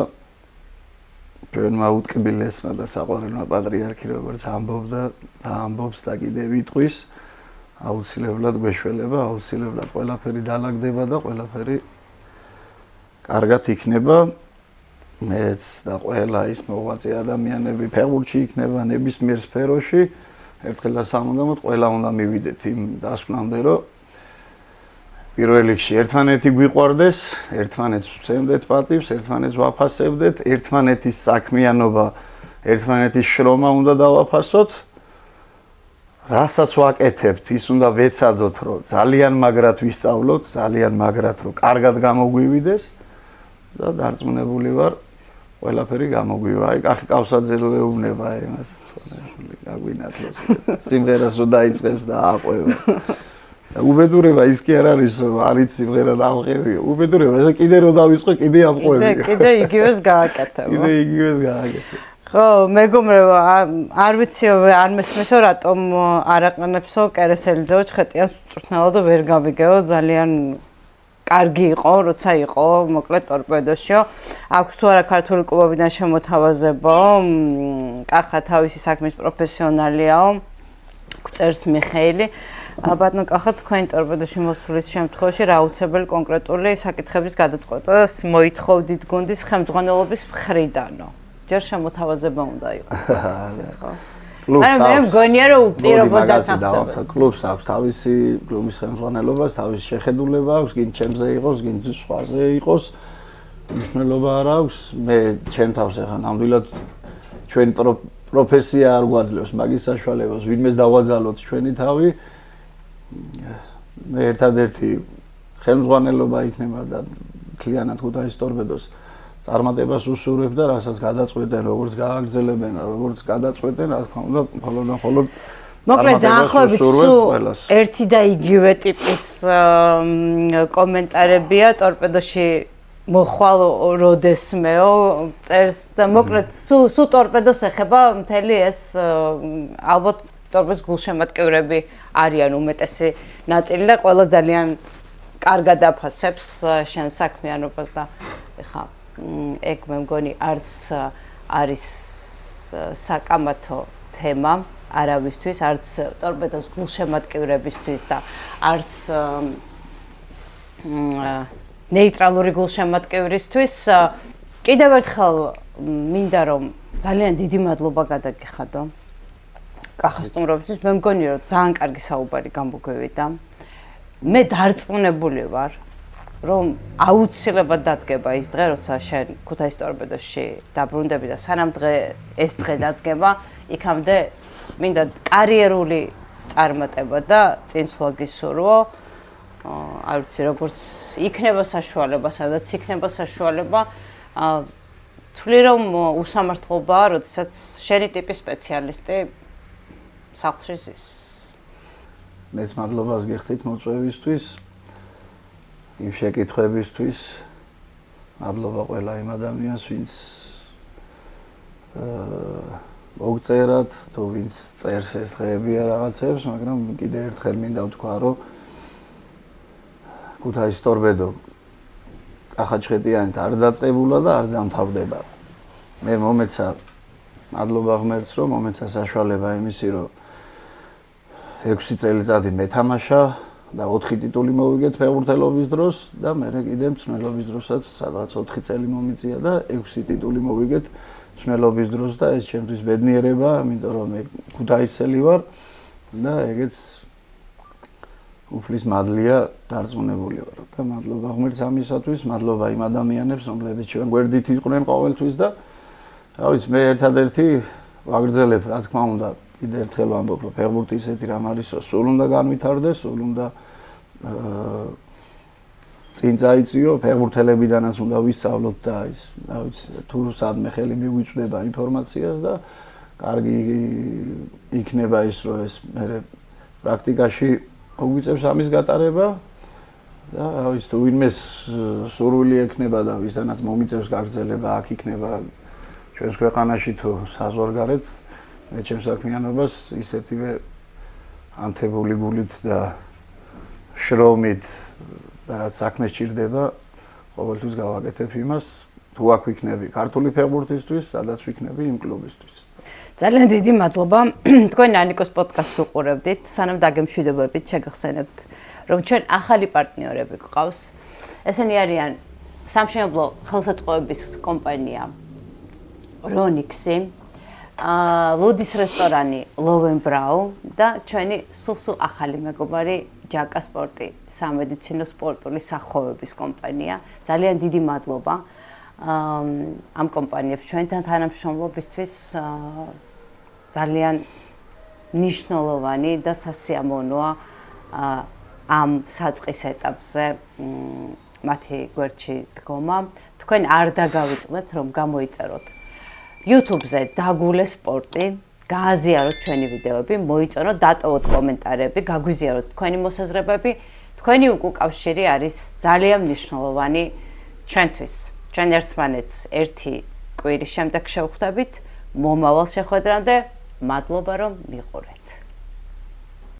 ჩვენმა უტკბილესმა და საყვარელმა პატრიარქი როგორც ამბობდა და ამბობს და კიდევ იტყვის აუცილებლად გვეშველება, აუცილებლად ყველაფერი დაალაგდება და ყველაფერი კარგად იქნება. მეც და ყველა ის მოღვაწე ადამიანები ფეხბურთში იქნება ნებისმიერ სფეროში. ერთხელ და სამუდამოდ ყველა უნდა მივიდეთ იმ დასკვნამდე, რომ პირველ რიგში ერთმანეთი გვიყვარდეს, ერთმანეთს ვცემდეთ პატივს, ერთმანეთს ვაფასებდეთ, ერთმანეთის საქმიანობა, ერთმანეთის შრომა უნდა დავაფასოთ. რასაც ვაკეთებთ, ის უნდა ვეცადოთ, რომ ძალიან მაგრად ვისწავლოთ, ძალიან მაგრად, რომ კარგად გამოგვივიდეს და დარწმუნებული ვარ, ყველაფერი გამოგვივა. აი, კახი კავსაძე ეუბნება იმას ცხონებული, გაგვინათლოს. სიმღერას რო დაიწყებს და აყვება. და უბედურება ის კი არ არის, რომ არიც სიმღერა დავყევიო. უბედურება ესე კიდე რო დავიწყო, კიდე ამყვევიო. კიდე იგივეს გააკეთებო. კიდე იგივეს გააკეთე. ხო, მეგობრებო, არ ვიციო, არ მესმისო, რატომ არ აყენებსო კერესელიძეო ჩხეტიანს მწვრთნელად და ვერ გავიგეო, ძალიან კარგი იყო, როცა იყო, მოკლედ ტორპედოშიო. აქვს თუ არა ქართული კლუბებიდან შემოთავაზებო, კახა თავისი საქმის პროფესიონალიაო, წერს მიხეილი. ბატონო კახა, თქვენი ტორპედოში მოსulis შემთხვევაში რა აუცილებელი კონკრეტული საკითხების გადაწყვეტას მოითხოვდით გუნდის ხელმძღვანელობის მხრიდანო. ჯერ შემოთავაზება უნდა იყოს, ხო? კლუბს მე მგონია რომ უპირობოდ დასახდება. კლუბს აქვს თავისი კლუბის ხელმძღვანელობას, თავისი შეხედულება აქვს, გინ ჩემზე იყოს, გინ სხვაზე იყოს. მნიშვნელობა არ აქვს. მე ჩემ თავს ახლა ნამდვილად ჩვენი პროფესია არ გვაძლევს მაგის საშუალებას, ვინმეს დავაძალოთ ჩვენი თავი. მე ერთადერთი ხელმძღვანელობა იქნება და მთლიანად ქუთაისის ტორპედოს წარმატებას უსურვებ და რასაც გადაწყვეტენ, როგორც გააგრძელებენ, როგორც გადაწყვეტენ, რა თქმა უნდა, მხოლოდ მოკლედ დაახლოებით ერთი და იგივე ტიპის კომენტარებია ტორპედოში მოხვალ როდესმეო წერს და მოკლედ სუ ტორპედოს ეხება მთელი ეს ალბათ ტორპედოს გულშემატკივრები არიან უმეტესი ნაწილი და ყველა ძალიან კარგად აფასებს შენ საქმიანობას და ეხა ეგ მე მგონი არც არის საკამათო თემა არავისთვის, არც ტორპედოს გულშემატკივრებისთვის და არც ნეიტრალური გულშემატკივრისთვის. კიდევ ერთხელ მინდა რომ ძალიან დიდი მადლობა გადაგიხადო კახა სტუმრობისთვის. მე მგონი რომ ძალიან კარგი საუბარი გამოგვივიდა. მე დარწმუნებული ვარ რომ აუცილებლად დადგება ის დღე, როცა შენ ქუთაისის ტორპედოში დაბრუნდები და სანამ ეს დღე დადგება, იქამდე მინდა კარიერული წარმატება და წინსვლა გისურვო. არ ვიცი, როგორც იქნება საშუალება, სადაც იქნება საშუალება. თვლი რომ უსამართლობაა, როდესაც შენი ტიპის სპეციალისტი სახლში ზის. მეც მადლობას გიხდით მოწვევისთვის. იმ შეკითხვებისთვის მადლობა ყველა იმ ადამიანს, ვინც მოგწერათ, თუ ვინც წერს ეს დღეებია რაღაცებს, მაგრამ კიდე ერთხელ მინდა ვთქვა, რომ ქუთაისის ტორპედო კახაჩხეტიანით არ დაწყებულა და არ დამთავრდება. მე მომეცა მადლობა ღმერთს, რომ მომეცა საშუალება იმისი, რომ 6 წელიწადი მეთამაშა და 4 ტიტული მოვიგეთ ფეხბურთელობის დროს და მე კიდე მწვრთნელობის დროსაც სადღაც 4 წელი მომიწია და 6 ტიტული მოვიგეთ მწვრთნელობის დროს და ეს ჩემთვის ბედნიერება, იმიტომ რომ მე ქუთაისელი ვარ და ეგეც უფლის მადლია, დარწმუნებული ვარ და მადლობა ღმერთს ამისათვის, მადლობა იმ ადამიანებს, რომლებიც ჩვენ გვერდით იყვნენ ყოველთვის და რა ვიცი, მე ერთადერთი ვაგრძელებ, რა თქმა უნდა, კიდე ერთხელ ვამბობ, რომ ფეხბურთი ისეთი რამ არის, რომ სულ უნდა განვითარდეს, სულ უნდა წინ წაიწიო, ფეხბურთელებიდანაც უნდა ვისწავლოთ და ის, რა ვიცი, თუ სადმე ხელი მიგვიწვდება ინფორმაციას და კარგი იქნება ის, რომ ეს მე პრაქტიკაში მოგვიწევს ამის გატარება და რა ვიცი, თუ ვინმეს სურვილი ექნება და ვისთანაც მომიწევს გაგრძელება, აქ იქნება ჩვენს ქვეყანაში თუ საზღვარგარეთ, მე ჩემს საქმიანობას ისეთივე ანთებული გულით და შრომით და რაც საქმეს ჭირდება, ყოველთვის გავაკეთებ იმას, თუ აქ ვიქნები ქართული ფეხბურთისთვის, სადაც ვიქნები იმ კლუბისთვის. ძალიან დიდი მადლობა. თქვენ ანიკოს პოდკასტს უყურებდით, სანამ დაგემშვიდობებით შეგახსენებთ, რომ ჩვენ ახალი პარტნიორები გვყავს. ესენი არიან სამშენებლო ხელსაწყოების კომპანია რონიქსი, ლუდის რესტორანი ლოვენბრაუ და ჩვენი სულ ახალი მეგობარი ჯაკა სპორტი, სამედიცინო სპორტული სახხოვების კომპანია. ძალიან დიდი მადლობა ამ კომპანიებს ჩვენთან თანამშრომლობისთვის. ძალიან მნიშვნელოვანი და სასიამოვნოა ამ საწყის ეტაპზე მათი გვერდში დგომა. თქვენ არ დაგავიწყდეთ, რომ გამოიწეროთ YouTube-ზე დაგულე სპორტი, გააზიაროთ ჩვენი ვიდეოები, მოიწონოთ, დატოვოთ კომენტარები, გაგვიზიაროთ თქვენი მოსაზრებები. თქვენი უკავშირი არის ძალიან მნიშვნელოვანი ჩვენთვის. ჩვენ ერთმანეთს ერთი კვირის შემდეგ შევხვდებით. მომავალ შეხვედრამდე მადლობა რომ მიყურეთ.